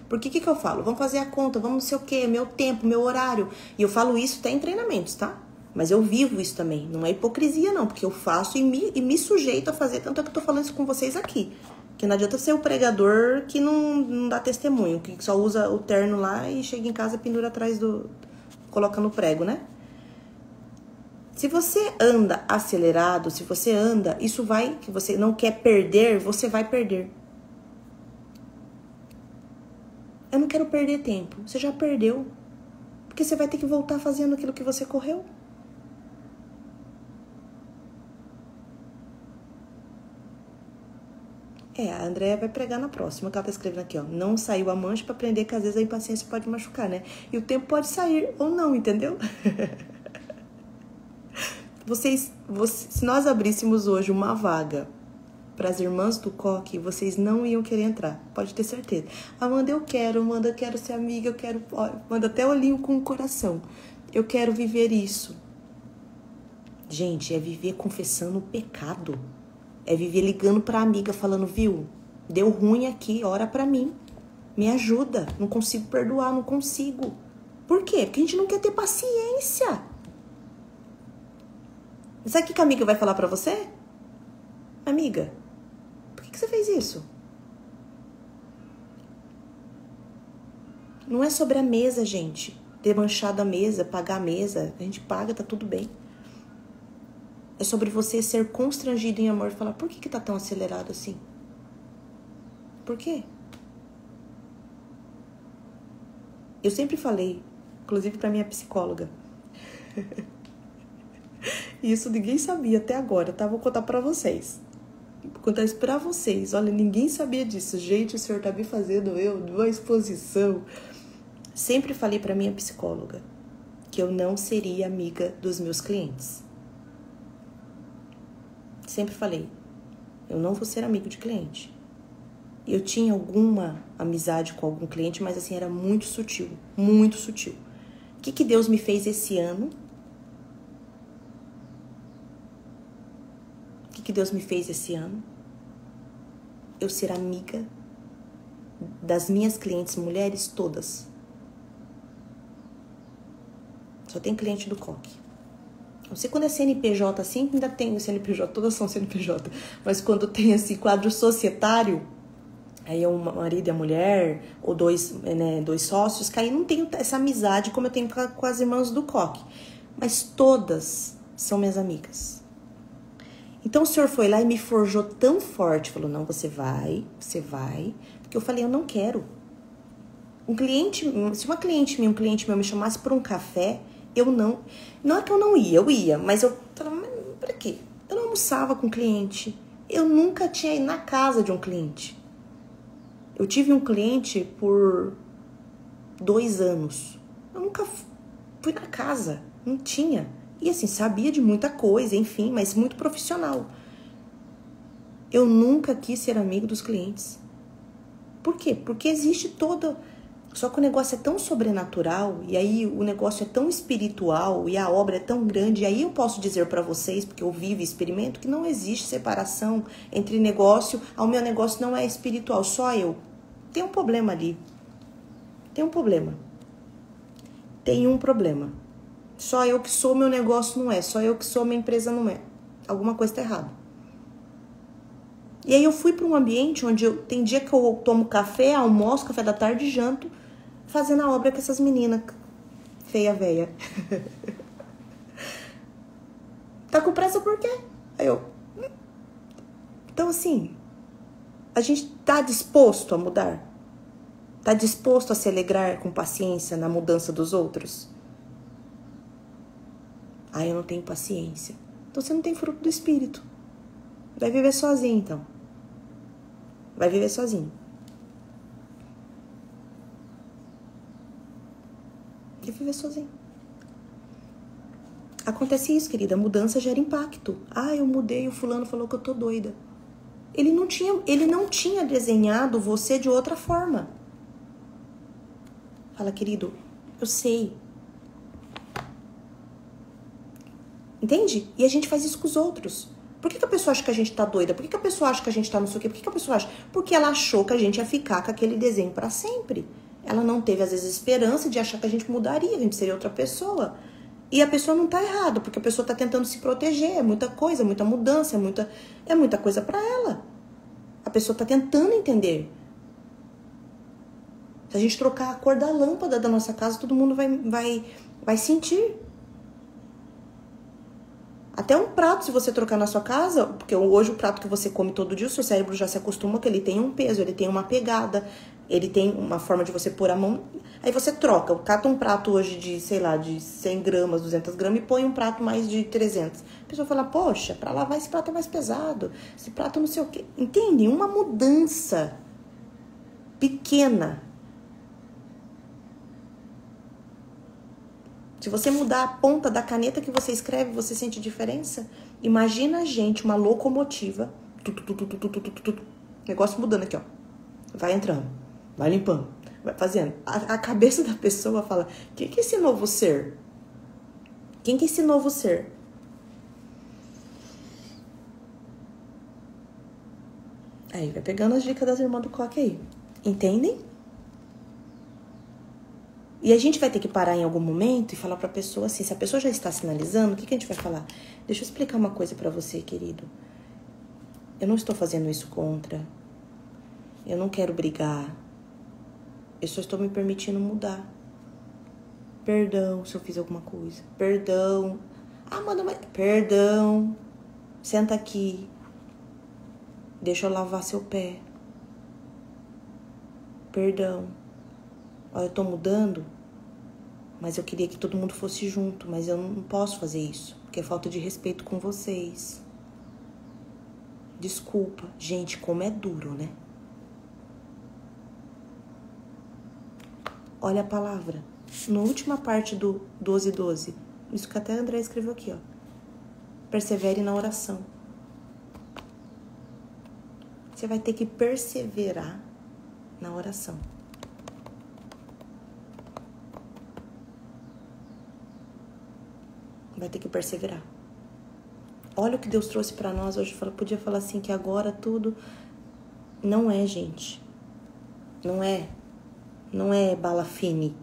Por que eu falo? Vamos fazer a conta, vamos não sei o quê, meu tempo, meu horário. E eu falo isso até em treinamentos, tá? Mas eu vivo isso também. Não é hipocrisia, não. Porque eu faço e me sujeito a fazer. Tanto é que eu tô falando isso com vocês aqui. Que não adianta ser o pregador que não dá testemunho. Que só usa o terno lá e chega em casa e pendura atrás do... Coloca no prego, né? Se você anda acelerado, se você anda... Isso vai... Que você não quer perder, você vai perder. Eu não quero perder tempo. Você já perdeu. Porque você vai ter que voltar fazendo aquilo que você correu. A Andréia vai pregar na próxima, que ela tá escrevendo aqui, ó. Não saiu a mancha pra aprender que às vezes a impaciência pode machucar, né? E o tempo pode sair ou não, entendeu? Se nós abríssemos hoje uma vaga para as irmãs do coque, vocês não iam querer entrar. Pode ter certeza. Amanda, eu quero ser amiga, eu quero... Ó, manda até olhinho com o coração. Eu quero viver isso. Gente, é viver confessando o pecado. É viver ligando pra amiga, falando, viu? Deu ruim aqui, ora pra mim. Me ajuda. Não consigo perdoar, não consigo. Por quê? Porque a gente não quer ter paciência. Sabe o que a amiga vai falar pra você? Amiga, por que você fez isso? Não é sobre a mesa, gente. Ter manchado a mesa, pagar a mesa. A gente paga, tá tudo bem. É sobre você ser constrangido em amor e falar, por que tá tão acelerado assim? Por quê? Eu sempre falei, inclusive pra minha psicóloga. E isso ninguém sabia até agora, tá? Vou contar pra vocês. Vou contar isso pra vocês. Olha, ninguém sabia disso. Gente, o senhor tá me fazendo uma exposição. Sempre falei pra minha psicóloga que eu não seria amiga dos meus clientes. Sempre falei, eu não vou ser amigo de cliente. Eu tinha alguma amizade com algum cliente, mas assim, era muito sutil, muito sutil. O que Deus me fez esse ano? O que Deus me fez esse ano? Eu ser amiga das minhas clientes mulheres todas. Só tem cliente do coque. Não sei quando é CNPJ assim, ainda tem o CNPJ, todas são CNPJ. Mas quando tem assim, quadro societário, aí é um marido e a mulher, ou dois sócios, que aí não tenho essa amizade como eu tenho com as irmãs do coque. Mas todas são minhas amigas. Então o senhor foi lá e me forjou tão forte, falou, não, você vai. Porque eu falei, eu não quero. Se um cliente meu me chamasse para um café, eu não é que eu não ia, eu ia, mas eu falava, mas pra quê? Eu não almoçava com cliente, eu nunca tinha ido na casa de um cliente. Eu tive um cliente por 2 anos, eu nunca fui na casa, não tinha. E assim, sabia de muita coisa, enfim, mas muito profissional. Eu nunca quis ser amigo dos clientes. Por quê? Porque existe todo... Só que o negócio é tão sobrenatural, e aí o negócio é tão espiritual, e a obra é tão grande, e aí eu posso dizer pra vocês, porque eu vivo e experimento, que não existe separação entre negócio, o meu negócio não é espiritual, só eu. Tem um problema ali. Tem um problema. Só eu que sou, meu negócio não é. Só eu que sou, minha empresa não é. Alguma coisa tá errada. E aí eu fui para um ambiente onde tem dia que eu tomo café, almoço, café da tarde e janto, fazendo a obra com essas meninas feia, véia. Tá com pressa por quê? Aí eu... Então assim, a gente tá disposto a mudar? Tá disposto a se alegrar com paciência na mudança dos outros? Ah, eu não tenho paciência. Então você não tem fruto do espírito. Vai viver sozinho, então. Vai viver sozinho. Vai viver sozinho. Acontece isso, querida. A mudança gera impacto. Ah, eu mudei, o fulano falou que eu tô doida. Ele não tinha desenhado você de outra forma. Fala, querido, eu sei. Entende? E a gente faz isso com os outros. Por que a pessoa acha que a gente tá doida? Por que a pessoa acha que a gente tá não sei o quê? Por que a pessoa acha? Porque ela achou que a gente ia ficar com aquele desenho pra sempre. Ela não teve, às vezes, esperança de achar que a gente mudaria, a gente seria outra pessoa. E a pessoa não tá errada, porque a pessoa tá tentando se proteger. É muita coisa, muita mudança, é muita coisa pra ela. A pessoa tá tentando entender. Se a gente trocar a cor da lâmpada da nossa casa, todo mundo vai sentir. Até um prato, se você trocar na sua casa, porque hoje o prato que você come todo dia, o seu cérebro já se acostuma que ele tem um peso, ele tem uma pegada, ele tem uma forma de você pôr a mão. Aí você troca, cata um prato hoje de, sei lá, de 100 gramas, 200 gramas e põe um prato mais de 300. A pessoa fala, poxa, pra lavar esse prato é mais pesado, esse prato não sei o quê. Entende? Uma mudança pequena. Se você mudar a ponta da caneta que você escreve, você sente diferença? Imagina a gente, uma locomotiva, Negócio mudando aqui, ó. Vai entrando, vai limpando, vai fazendo. A cabeça da pessoa fala, quem que é esse novo ser? Quem que é esse novo ser? Aí, vai pegando as dicas das irmãs do coque aí. Entendem? E a gente vai ter que parar em algum momento e falar pra pessoa assim, se a pessoa já está sinalizando, o que a gente vai falar? Deixa eu explicar uma coisa pra você, querido. Eu não estou fazendo isso contra. Eu não quero brigar. Eu só estou me permitindo mudar. Perdão se eu fiz alguma coisa. Perdão. Ah, manda mais. Perdão. Senta aqui. Deixa eu lavar seu pé. Perdão. Olha, eu tô mudando, mas eu queria que todo mundo fosse junto, mas eu não posso fazer isso, porque é falta de respeito com vocês. Desculpa. Gente, como é duro, né? Olha a palavra. Na última parte do 12:12. Isso que até André escreveu aqui, ó. Persevere na oração. Você vai ter que perseverar na oração. Vai ter que perseverar. Olha o que Deus trouxe pra nós hoje. Podia falar assim que agora tudo não é, gente. Não é bala fine.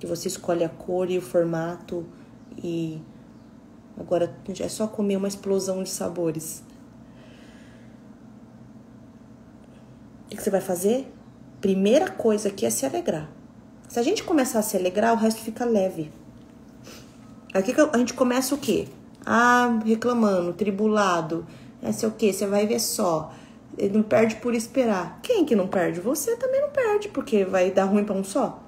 Que você escolhe a cor e o formato e agora é só comer uma explosão de sabores. O que você vai fazer? Primeira coisa aqui é se alegrar. Se a gente começar a se alegrar, o resto fica leve. Aqui a gente começa o quê? Reclamando, tribulado, não sei o quê, você vai ver só. Ele não perde por esperar. Quem que não perde? Você também não perde, porque vai dar ruim pra um só.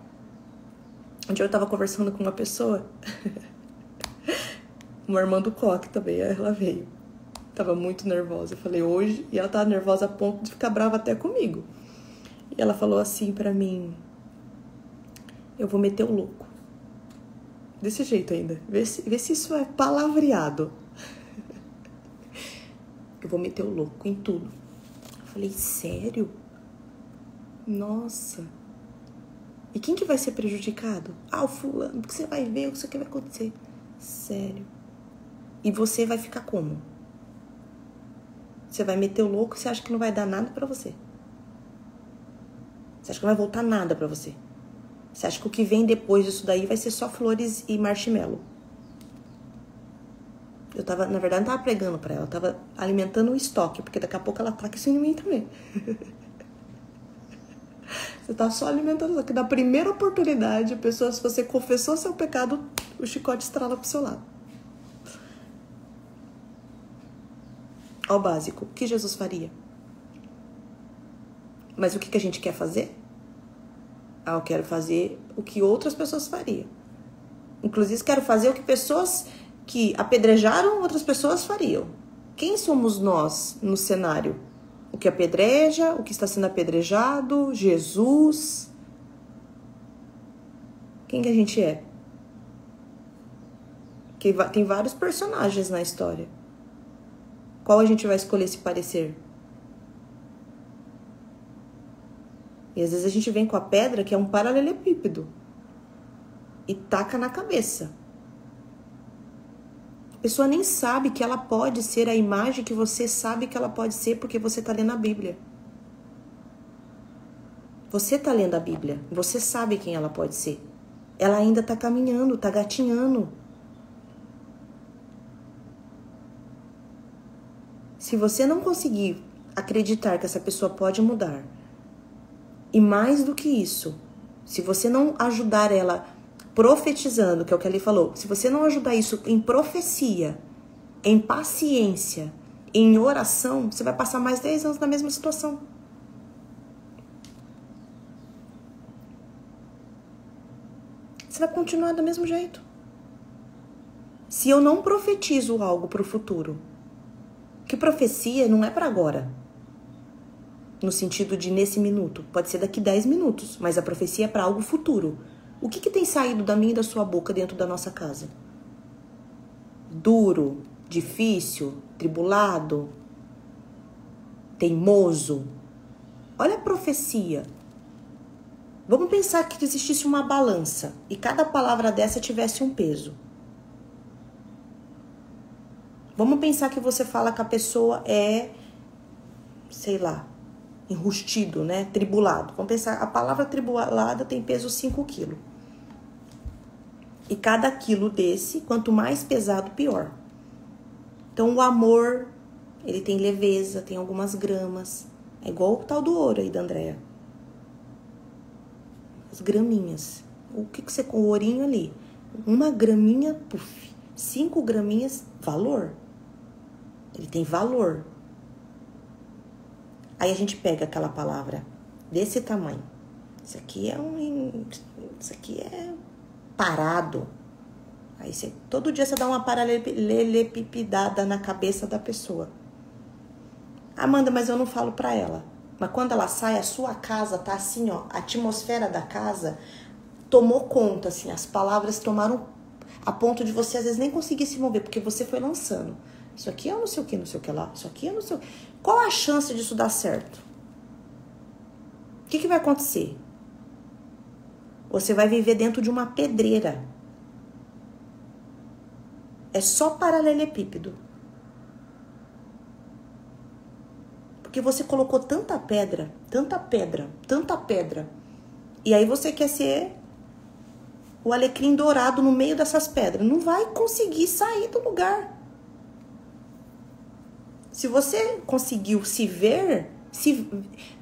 Um dia eu tava conversando com uma pessoa, uma irmã do coque também, ela veio. Tava muito nervosa, eu falei hoje, e ela tava nervosa a ponto de ficar brava até comigo. E ela falou assim pra mim, eu vou meter o louco. Desse jeito ainda. Vê se isso é palavreado. Eu vou meter o louco em tudo. Eu falei, sério? Nossa. E quem que vai ser prejudicado? O fulano. Porque você vai ver o que vai acontecer. Sério. E você vai ficar como? Você vai meter o louco e você acha que não vai dar nada pra você. Você acha que não vai voltar nada pra você. Você acha que o que vem depois disso daí vai ser só flores e marshmallow? Eu tava, na verdade, não tava pregando pra ela. Eu tava alimentando o estoque, porque daqui a pouco ela ataca isso em mim também. Você tá só alimentando, só que na primeira oportunidade, a pessoa, se você confessou seu pecado, o chicote estrala pro seu lado. Ó o básico. O que Jesus faria? Mas o que a gente quer fazer? Eu quero fazer o que outras pessoas fariam. Inclusive, quero fazer o que pessoas que apedrejaram outras pessoas fariam. Quem somos nós no cenário? O que apedreja, o que está sendo apedrejado, Jesus. Quem que a gente é? Que tem vários personagens na história. Qual a gente vai escolher se parecer? E às vezes a gente vem com a pedra, que é um paralelepípedo, e taca na cabeça. A pessoa nem sabe que ela pode ser a imagem que você sabe que ela pode ser porque você está lendo a Bíblia. Você está lendo a Bíblia, você sabe quem ela pode ser. Ela ainda está caminhando, está gatinhando. Se você não conseguir acreditar que essa pessoa pode mudar, e mais do que isso, se você não ajudar ela profetizando, que é o que ele falou, se você não ajudar isso em profecia, em paciência, em oração, você vai passar mais 10 anos na mesma situação. Você vai continuar do mesmo jeito. Se eu não profetizo algo para o futuro, que profecia não é para agora. No sentido de nesse minuto. Pode ser daqui 10 minutos, mas a profecia é para algo futuro. O que tem saído da minha e da sua boca dentro da nossa casa? Duro, difícil, tribulado. teimoso. Olha a profecia. Vamos pensar que existisse uma balança e cada palavra dessa tivesse um peso. Vamos pensar que você fala que a pessoa é, sei lá, enrustido, né? Tribulado. Vamos pensar, a palavra tribulada tem peso 5 quilos. E cada quilo desse, quanto mais pesado, pior. Então o amor, ele tem leveza, tem algumas gramas. É igual o tal do ouro aí da Andréa. As graminhas. O que você com o ourinho ali? 1 graminha, puf. 5 graminhas, valor. Ele tem valor. Aí a gente pega aquela palavra desse tamanho. Isso aqui é parado. Aí todo dia você dá uma paralelepipedada na cabeça da pessoa. Amanda, mas eu não falo pra ela. Mas quando ela sai, a sua casa tá assim, ó. A atmosfera da casa tomou conta, assim. As palavras tomaram a ponto de você, às vezes, nem conseguir se mover. Porque você foi lançando. Isso aqui é não sei o que, não sei o que lá. Isso aqui é não sei o que. Qual a chance disso dar certo? O que vai acontecer? Você vai viver dentro de uma pedreira. É só paralelepípedo. Porque você colocou tanta pedra, tanta pedra, tanta pedra. E aí você quer ser o alecrim dourado no meio dessas pedras. Não vai conseguir sair do lugar. Se você conseguiu se ver,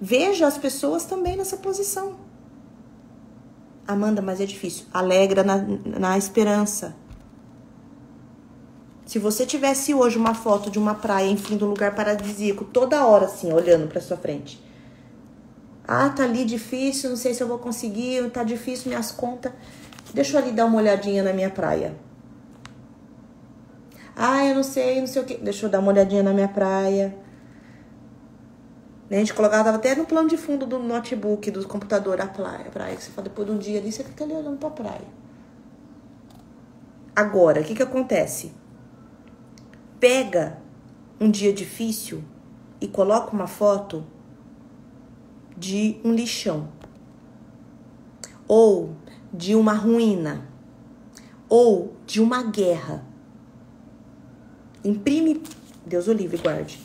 veja as pessoas também nessa posição. Amanda, mas é difícil. Alegra na esperança. Se você tivesse hoje uma foto de uma praia, enfim, de um lugar paradisíaco, toda hora assim, olhando pra sua frente. Ah, tá ali difícil, não sei se eu vou conseguir, tá difícil minhas contas. Deixa eu ali dar uma olhadinha na minha praia. Ah, eu não sei o que. Deixa eu dar uma olhadinha na minha praia. A gente colocava até no plano de fundo do notebook, do computador, a praia. Que você fala, depois de um dia ali, você fica ali olhando pra praia. Agora, o que acontece? Pega um dia difícil e coloca uma foto de um lixão. Ou de uma ruína. Ou de uma guerra. Imprime, Deus o livre, guarde.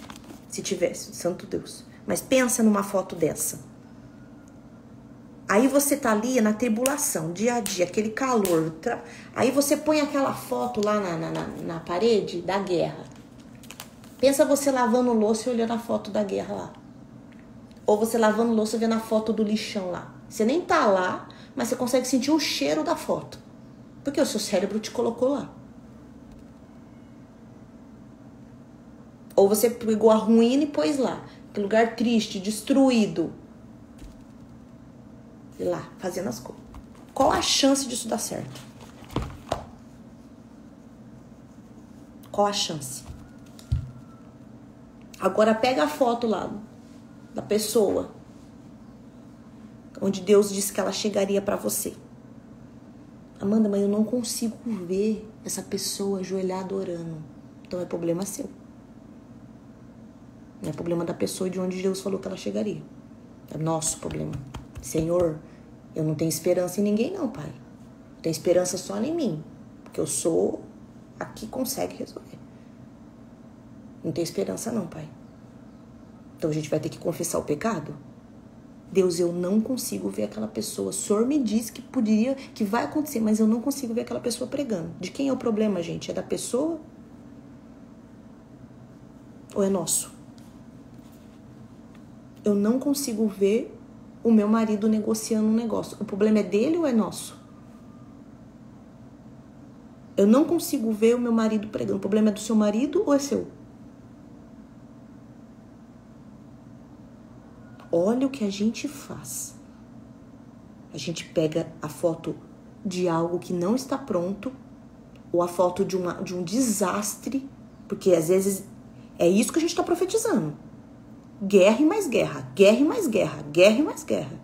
Se tivesse, santo Deus. Mas pensa numa foto dessa. Aí você tá ali na tribulação, dia a dia, aquele calor. Aí você põe aquela foto lá na parede da guerra. Pensa você lavando louça e olhando a foto da guerra lá. Ou você lavando louça e vendo a foto do lixão lá. Você nem tá lá, mas você consegue sentir o cheiro da foto. Porque o seu cérebro te colocou lá. Ou você pegou a ruína e pôs lá. Que lugar triste, destruído. E lá, fazendo as coisas. Qual a chance disso dar certo? Qual a chance? Agora pega a foto lá da pessoa onde Deus disse que ela chegaria pra você. Amanda, mas eu não consigo ver essa pessoa ajoelhada orando. Então é problema seu. Não é problema da pessoa de onde Deus falou que ela chegaria. É nosso problema. Senhor, eu não tenho esperança em ninguém não, Pai. Eu tenho esperança só em mim. Porque eu sou a que consegue resolver. Não tenho esperança não, Pai. Então a gente vai ter que confessar o pecado? Deus, eu não consigo ver aquela pessoa. O Senhor me disse que poderia, que vai acontecer, mas eu não consigo ver aquela pessoa pregando. De quem é o problema, gente? É da pessoa? Ou é nosso? Eu não consigo ver o meu marido negociando um negócio. O problema é dele ou é nosso? Eu não consigo ver o meu marido pregando. O problema é do seu marido ou é seu? Olha o que a gente faz. A gente pega a foto de algo que não está pronto, ou a foto de um desastre, porque às vezes é isso que a gente está profetizando. Guerra e mais guerra, guerra e mais guerra, guerra e mais guerra.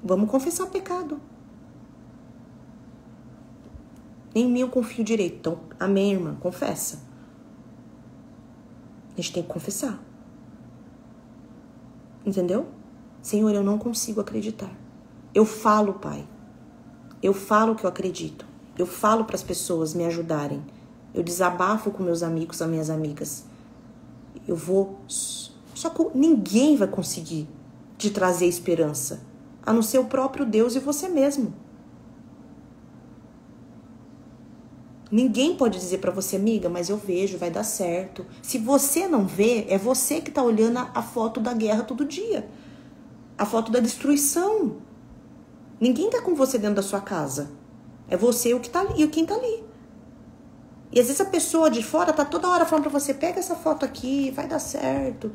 Vamos confessar pecado. Nem em mim eu confio direito. Então, amém, irmã? Confessa. A gente tem que confessar. Entendeu? Senhor, eu não consigo acreditar. Eu falo, Pai. Eu falo que eu acredito. Eu falo para as pessoas me ajudarem. Eu desabafo com meus amigos, as minhas amigas. Eu vou... Só que ninguém vai conseguir te trazer esperança, a não ser o próprio Deus e você mesmo. Ninguém pode dizer para você, amiga, mas eu vejo, vai dar certo. Se você não vê, é você que tá olhando a foto da guerra todo dia. A foto da destruição. Ninguém tá com você dentro da sua casa. É você o que tá ali, e quem tá ali. E às vezes a pessoa de fora tá toda hora falando pra você, pega essa foto aqui, vai dar certo.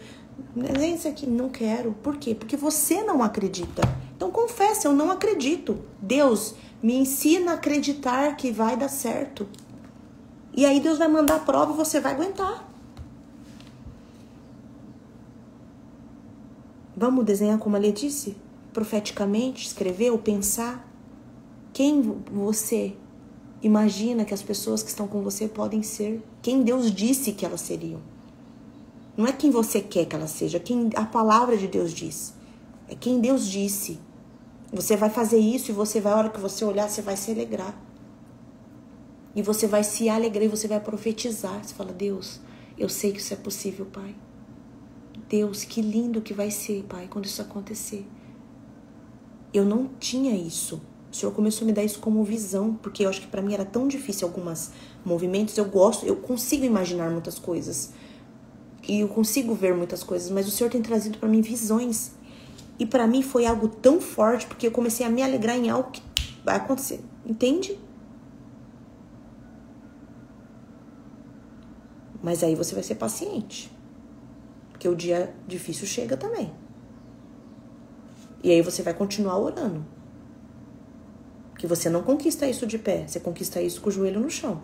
Nem isso aqui, não quero. Por quê? Porque você não acredita. Então confessa, eu não acredito. Deus, me ensina a acreditar que vai dar certo. E aí Deus vai mandar a prova e você vai aguentar. Vamos desenhar como a Lê disse? Profeticamente, escrever ou pensar. Quem você imagina que as pessoas que estão com você podem ser? Quem Deus disse que elas seriam? Não é quem você quer que ela seja, quem a palavra de Deus diz. É quem Deus disse. Você vai fazer isso e você vai, a hora que você olhar, você vai se alegrar. E você vai se alegrar e você vai profetizar. Você fala, Deus, eu sei que isso é possível, Pai. Deus, que lindo que vai ser, Pai, quando isso acontecer. Eu não tinha isso. O Senhor começou a me dar isso como visão, porque eu acho que para mim era tão difícil alguns movimentos. Eu consigo imaginar muitas coisas. E eu consigo ver muitas coisas, mas o Senhor tem trazido para mim visões. E para mim foi algo tão forte, porque eu comecei a me alegrar em algo que vai acontecer. Entende? Mas aí você vai ser paciente. Porque o dia difícil chega também. E aí você vai continuar orando. Porque você não conquista isso de pé. Você conquista isso com o joelho no chão.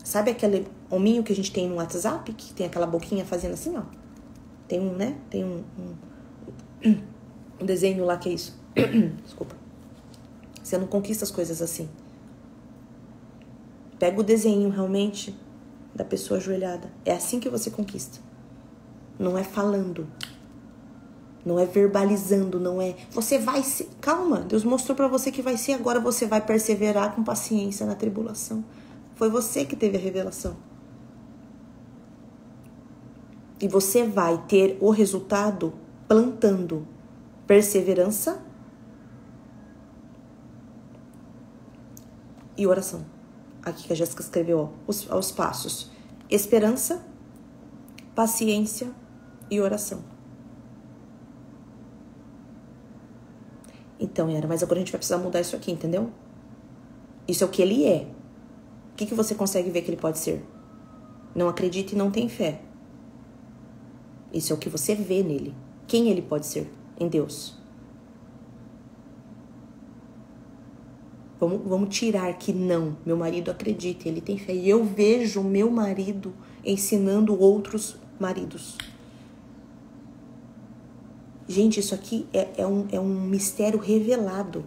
Sabe aquele hominho que a gente tem no WhatsApp? Que tem aquela boquinha fazendo assim, ó. Tem um, né? Tem um desenho lá que é isso. Desculpa. Você não conquista as coisas assim. Pega o desenho realmente da pessoa ajoelhada. É assim que você conquista. Não é falando. Não é verbalizando. Não é... Você vai ser... Calma. Deus mostrou pra você que vai ser. Agora você vai perseverar com paciência na tribulação. Foi você que teve a revelação. E você vai ter o resultado plantando perseverança e oração. Aqui que a Jéssica escreveu, ó, os passos. Esperança, paciência e oração. Então, Yara, mas agora a gente vai precisar mudar isso aqui, entendeu? Isso é o que ele é. O que você consegue ver que ele pode ser? Não acredita e não tem fé. Isso é o que você vê nele. Quem ele pode ser em Deus. Vamos tirar que não. Meu marido acredita, ele tem fé. E eu vejo o meu marido ensinando outros maridos. Gente, isso aqui é um mistério revelado.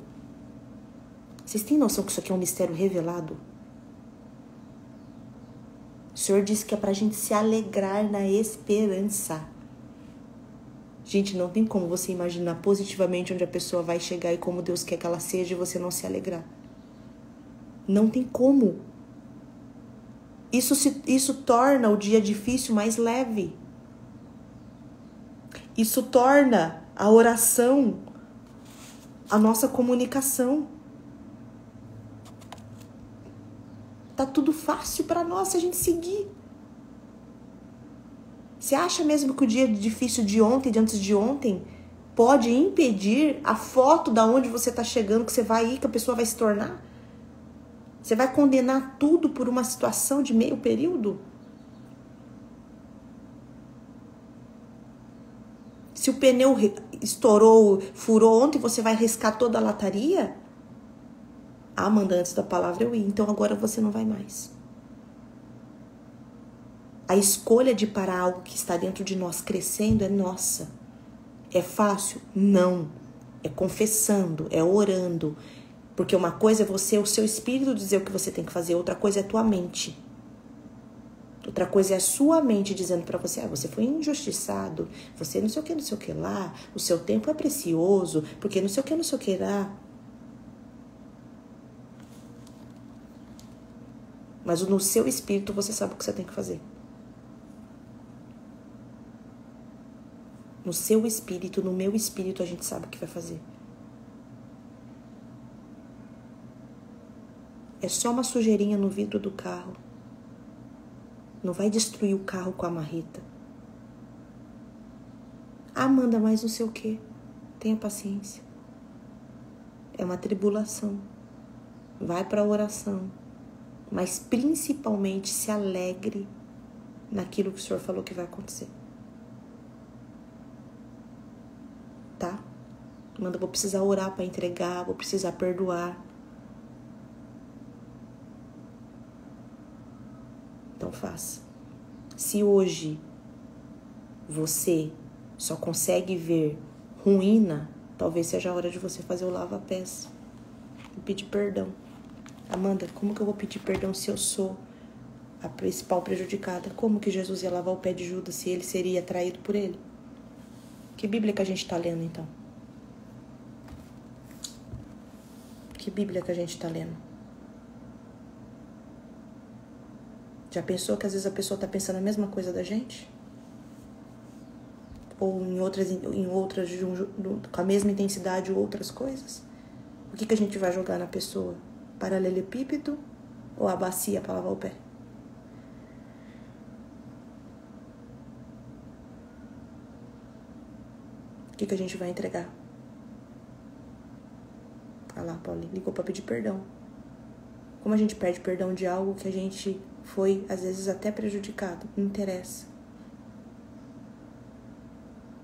Vocês têm noção que isso aqui é um mistério revelado? O Senhor disse que é pra gente se alegrar na esperança. Gente, não tem como você imaginar positivamente onde a pessoa vai chegar e como Deus quer que ela seja e você não se alegrar. Não tem como. Isso torna o dia difícil mais leve. Isso torna a oração a nossa comunicação. Tá tudo fácil para nós se a gente seguir. Você acha mesmo que o dia difícil de ontem, de antes de ontem, pode impedir a foto da onde você tá chegando, que você vai ir, que a pessoa vai se tornar? Você vai condenar tudo por uma situação de meio período? Se o pneu estourou, furou ontem, você vai riscar toda a lataria? Ah, Amanda, antes da palavra eu ia, então agora você não vai mais. A escolha de parar algo que está dentro de nós crescendo é nossa. É fácil? Não. é confessando, é orando. Porque uma coisa é você, o seu espírito dizer o que você tem que fazer, outra coisa é a tua mente. Outra coisa é a sua mente dizendo pra você, você foi injustiçado, você não sei o que lá, o seu tempo é precioso, porque não sei o que lá. Mas no seu espírito você sabe o que você tem que fazer. No seu espírito, no meu espírito, a gente sabe o que vai fazer. É só uma sujeirinha no vidro do carro. Não vai destruir o carro com a marreta. Amanda, mas não sei o quê. Tenha paciência. É uma tribulação. Vai para a oração. Mas principalmente se alegre naquilo que o Senhor falou que vai acontecer. Tá? Amanda, vou precisar orar para entregar, vou precisar perdoar. Então faça. Se hoje você só consegue ver ruína, talvez seja a hora de você fazer o lava-pés e pedir perdão. Amanda, como que eu vou pedir perdão se eu sou a principal prejudicada? Como que Jesus ia lavar o pé de Judas se ele seria traído por ele? Que Bíblia que a gente está lendo então? Que Bíblia que a gente está lendo? Já pensou que às vezes a pessoa está pensando a mesma coisa da gente? Ou em outras com a mesma intensidade ou outras coisas? O que a gente vai jogar na pessoa? Paralelepípedo ou a bacia para lavar o pé? O que a gente vai entregar? Ah lá, Paulinho, ligou para pedir perdão. Como a gente pede perdão de algo que a gente foi, às vezes, até prejudicado? Não interessa.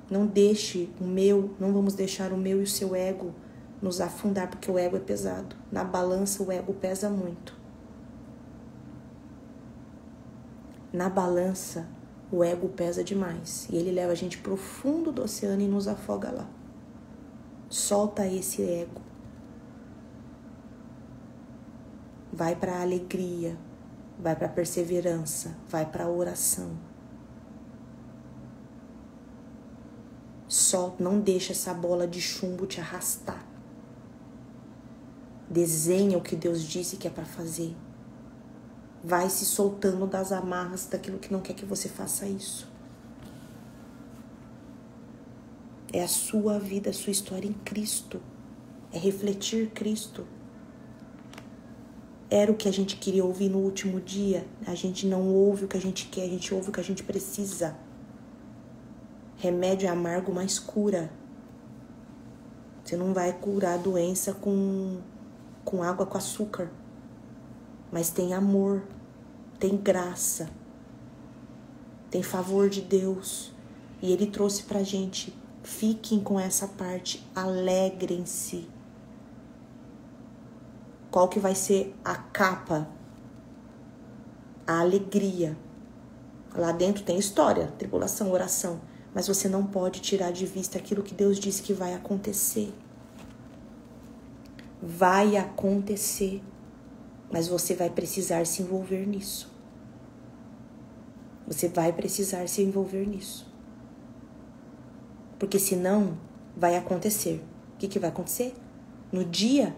Não vamos deixar o meu e o seu ego nos afundar, porque o ego é pesado. Na balança, o ego pesa muito. Na balança, o ego pesa demais. E ele leva a gente pro fundo do oceano e nos afoga lá. Solta esse ego. Vai para a alegria, vai para a perseverança, vai para a oração. Solta, não deixa essa bola de chumbo te arrastar. Desenha o que Deus disse que é para fazer. Vai se soltando das amarras daquilo que não quer que você faça isso. É a sua vida, a sua história em Cristo. É refletir Cristo. Era o que a gente queria ouvir no último dia. A gente não ouve o que a gente quer, a gente ouve o que a gente precisa. Remédio amargo, mas cura. Você não vai curar a doença com água com açúcar. Mas tem amor, tem graça, tem favor de Deus. E Ele trouxe pra gente. Fiquem com essa parte, alegrem-se. Qual que vai ser a capa? A alegria. Lá dentro tem história, tribulação, oração. Mas você não pode tirar de vista aquilo que Deus disse que vai acontecer. Vai acontecer. Mas você vai precisar se envolver nisso. Você vai precisar se envolver nisso. Porque senão vai acontecer. O que vai acontecer? No dia,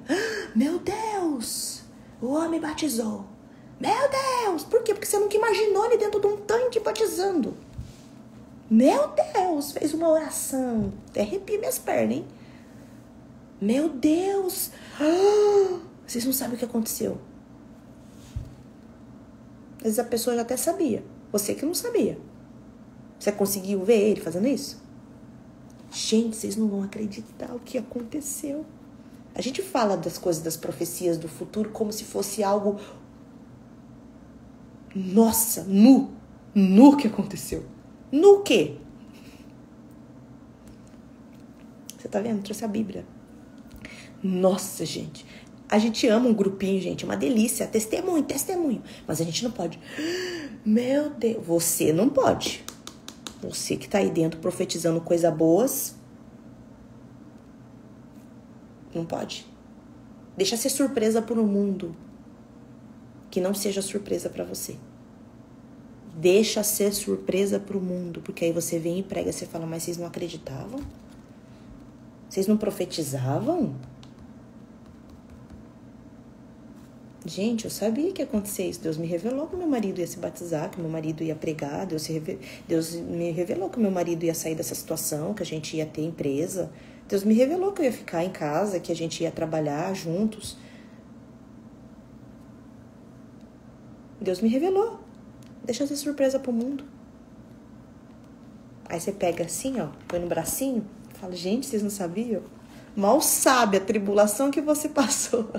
meu Deus, o homem batizou. Meu Deus, por quê? Porque você nunca imaginou ele dentro de um tanque batizando. Meu Deus, fez uma oração. Até arrepia minhas pernas, hein? Meu Deus, vocês não sabem o que aconteceu. Às vezes a pessoa já até sabia. Você que não sabia. Você conseguiu ver ele fazendo isso? Gente, vocês não vão acreditar o que aconteceu. A gente fala das coisas, das profecias do futuro como se fosse algo... Nossa, nu que aconteceu. No quê? Você tá vendo? Trouxe a Bíblia. Nossa, gente. A gente ama um grupinho, gente. É uma delícia. Testemunho. Mas a gente não pode. Meu Deus. Você não pode. Você que tá aí dentro profetizando coisas boas. Não pode. Deixa ser surpresa para o mundo. Que não seja surpresa para você. Deixa ser surpresa para o mundo. Porque aí você vem e prega, você fala, mas vocês não acreditavam? Vocês não profetizavam? Gente, eu sabia que ia acontecer isso. Deus me revelou que meu marido ia se batizar, que meu marido ia pregar. Deus me revelou que meu marido ia sair dessa situação, que a gente ia ter empresa. Deus me revelou que eu ia ficar em casa, que a gente ia trabalhar juntos. Deus me revelou. Deixa essa surpresa pro mundo. Aí você pega assim, ó, põe no bracinho, fala, gente, vocês não sabiam? Mal sabe a tribulação que você passou.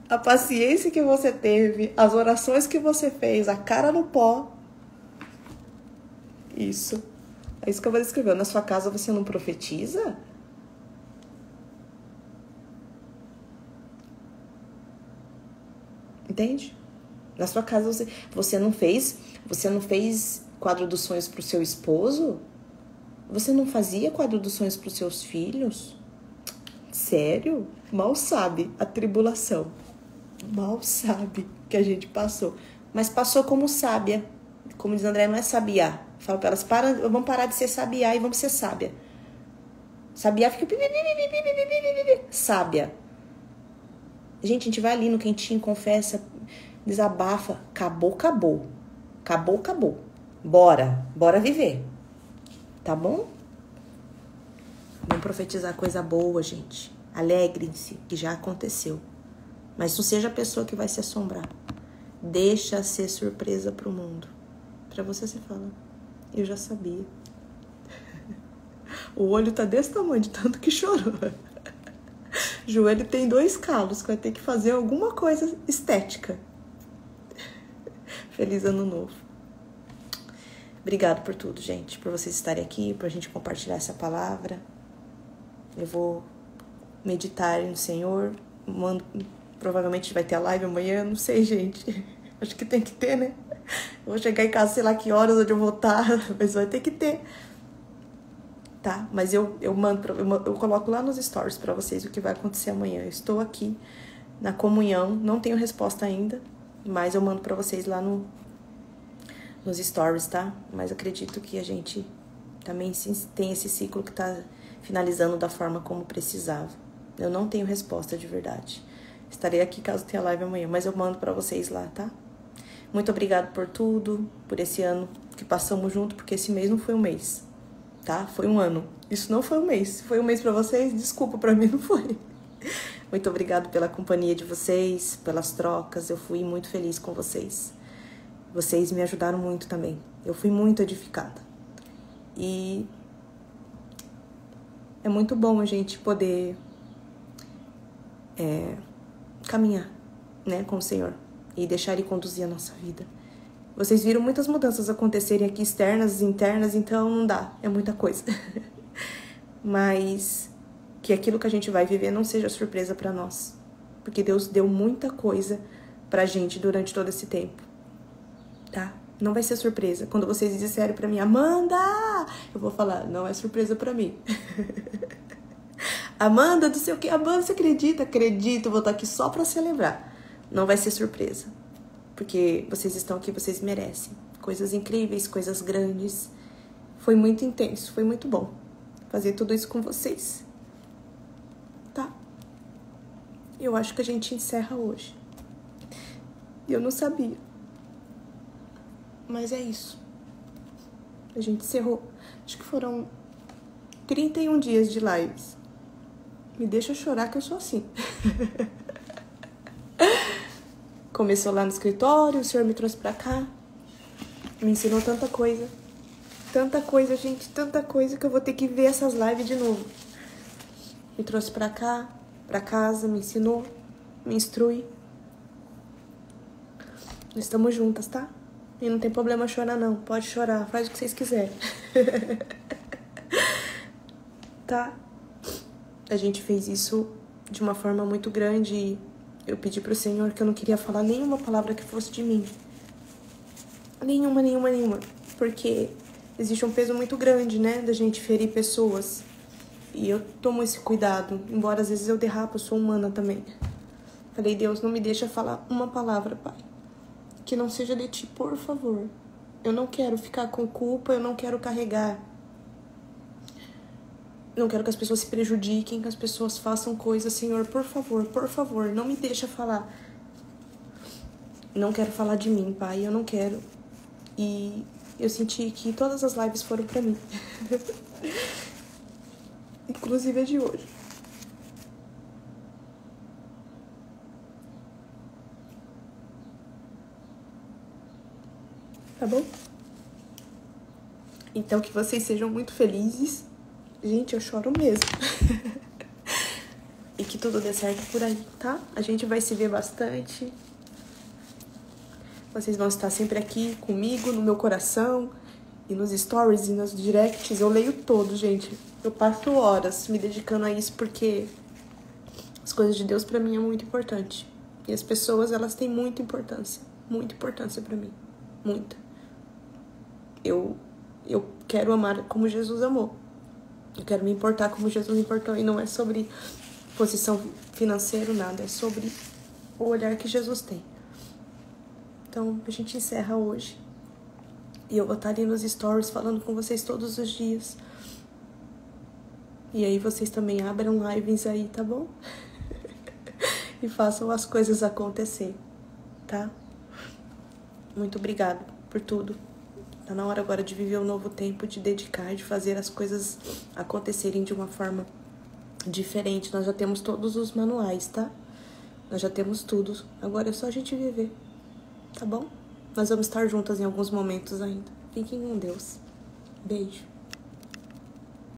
A paciência que você teve, as orações que você fez, a cara no pó. Isso. É isso que eu vou descrever. Na sua casa você não profetiza? Entende? Na sua casa você não fez quadro dos sonhos pro seu esposo? Você não fazia quadro dos sonhos pros seus filhos? Sério? Mal sabe a tribulação. Mal sabe que a gente passou. Mas passou como sábia. Como diz André, não é sabiá. Fala pra elas, vamos parar de ser sabiá e vamos ser sábia. Sabiá fica... Sábia. Gente, a gente vai ali no quentinho, confessa, desabafa. Acabou, acabou. Acabou, acabou. Bora viver. Tá bom? Vamos profetizar coisa boa, gente. Alegrem-se, que já aconteceu. Mas não seja a pessoa que vai se assombrar. Deixa ser surpresa pro mundo. Pra você fala, eu já sabia. O olho tá desse tamanho, de tanto que chorou. O joelho tem 2 calos, que vai ter que fazer alguma coisa estética. Feliz ano novo. Obrigado por tudo, gente. Por vocês estarem aqui, por a gente compartilhar essa palavra. Eu vou meditar no Senhor. Provavelmente vai ter a live amanhã, não sei, gente. Acho que tem que ter, né? Eu vou chegar em casa, sei lá que horas, onde eu vou estar, mas vai ter que ter. Tá? Mas eu coloco lá nos stories pra vocês o que vai acontecer amanhã. Eu estou aqui na comunhão, não tenho resposta ainda, mas eu mando pra vocês lá nos stories, tá? Mas acredito que a gente também tem esse ciclo que tá finalizando da forma como precisava. Eu não tenho resposta de verdade. Estarei aqui caso tenha live amanhã, mas eu mando pra vocês lá, tá? Muito obrigado por tudo, por esse ano que passamos junto, porque esse mês não foi um mês, tá? Foi um ano. Isso não foi um mês. Foi um mês pra vocês? Desculpa, pra mim não foi. Muito obrigado pela companhia de vocês, pelas trocas. Eu fui muito feliz com vocês. Vocês me ajudaram muito também. Eu fui muito edificada. E é muito bom a gente poder caminhar, né, com o Senhor e deixar Ele conduzir a nossa vida. Vocês viram muitas mudanças acontecerem aqui, externas e internas, então não dá, é muita coisa. Mas que aquilo que a gente vai viver não seja surpresa para nós, porque Deus deu muita coisa pra gente durante todo esse tempo, tá? Não vai ser surpresa. Quando vocês disserem pra mim, Amanda, eu vou falar, não é surpresa pra mim. Amanda, não sei o que, Amanda, você acredita? Acredito, vou estar aqui só pra celebrar. Não vai ser surpresa, porque vocês estão aqui, vocês merecem. Coisas incríveis, coisas grandes. Foi muito intenso, foi muito bom fazer tudo isso com vocês. Tá? Eu acho que a gente encerra hoje. Eu não sabia. Mas é isso. A gente encerrou. Acho que foram 31 dias de lives. Me deixa chorar que eu sou assim. Começou lá no escritório, o Senhor me trouxe pra cá. Me ensinou tanta coisa. Tanta coisa, gente. Tanta coisa que eu vou ter que ver essas lives de novo. Me trouxe pra cá, pra casa, me ensinou, me instrui. Estamos juntas, tá? E não tem problema chorar, não. Pode chorar, faz o que vocês quiserem. Tá? A gente fez isso de uma forma muito grande e eu pedi pro Senhor que eu não queria falar nenhuma palavra que fosse de mim. Nenhuma. Porque existe um peso muito grande, né? Da gente ferir pessoas. E eu tomo esse cuidado, embora às vezes eu derrapo, eu sou humana também. Falei, Deus, não me deixa falar uma palavra, Pai, que não seja de Ti, por favor. Eu não quero ficar com culpa, eu não quero carregar. Não quero que as pessoas se prejudiquem, que as pessoas façam coisas, Senhor, por favor, não me deixa falar. Não quero falar de mim, Pai, eu não quero. E eu senti que todas as lives foram pra mim. Inclusive a de hoje. Tá bom? Então que vocês sejam muito felizes. Gente, eu choro mesmo. E que tudo dê certo por aí, tá? A gente vai se ver bastante. Vocês vão estar sempre aqui comigo, no meu coração. E nos stories e nos directs. Eu leio todos, gente. Eu passo horas me dedicando a isso porque as coisas de Deus pra mim é muito importante. E as pessoas, elas têm muita importância pra mim. Muita. Eu quero amar como Jesus amou. Eu quero me importar como Jesus me importou. E não é sobre posição financeira, nada. É sobre o olhar que Jesus tem. Então, a gente encerra hoje. E eu vou estar ali nos stories falando com vocês todos os dias. E aí vocês também abram lives aí, tá bom? E façam as coisas acontecer, tá? Muito obrigada por tudo. Tá na hora agora de viver um novo tempo, de dedicar, de fazer as coisas acontecerem de uma forma diferente. Nós já temos todos os manuais, tá? Nós já temos tudo. Agora é só a gente viver, tá bom? Nós vamos estar juntas em alguns momentos ainda. Fiquem com Deus. Beijo.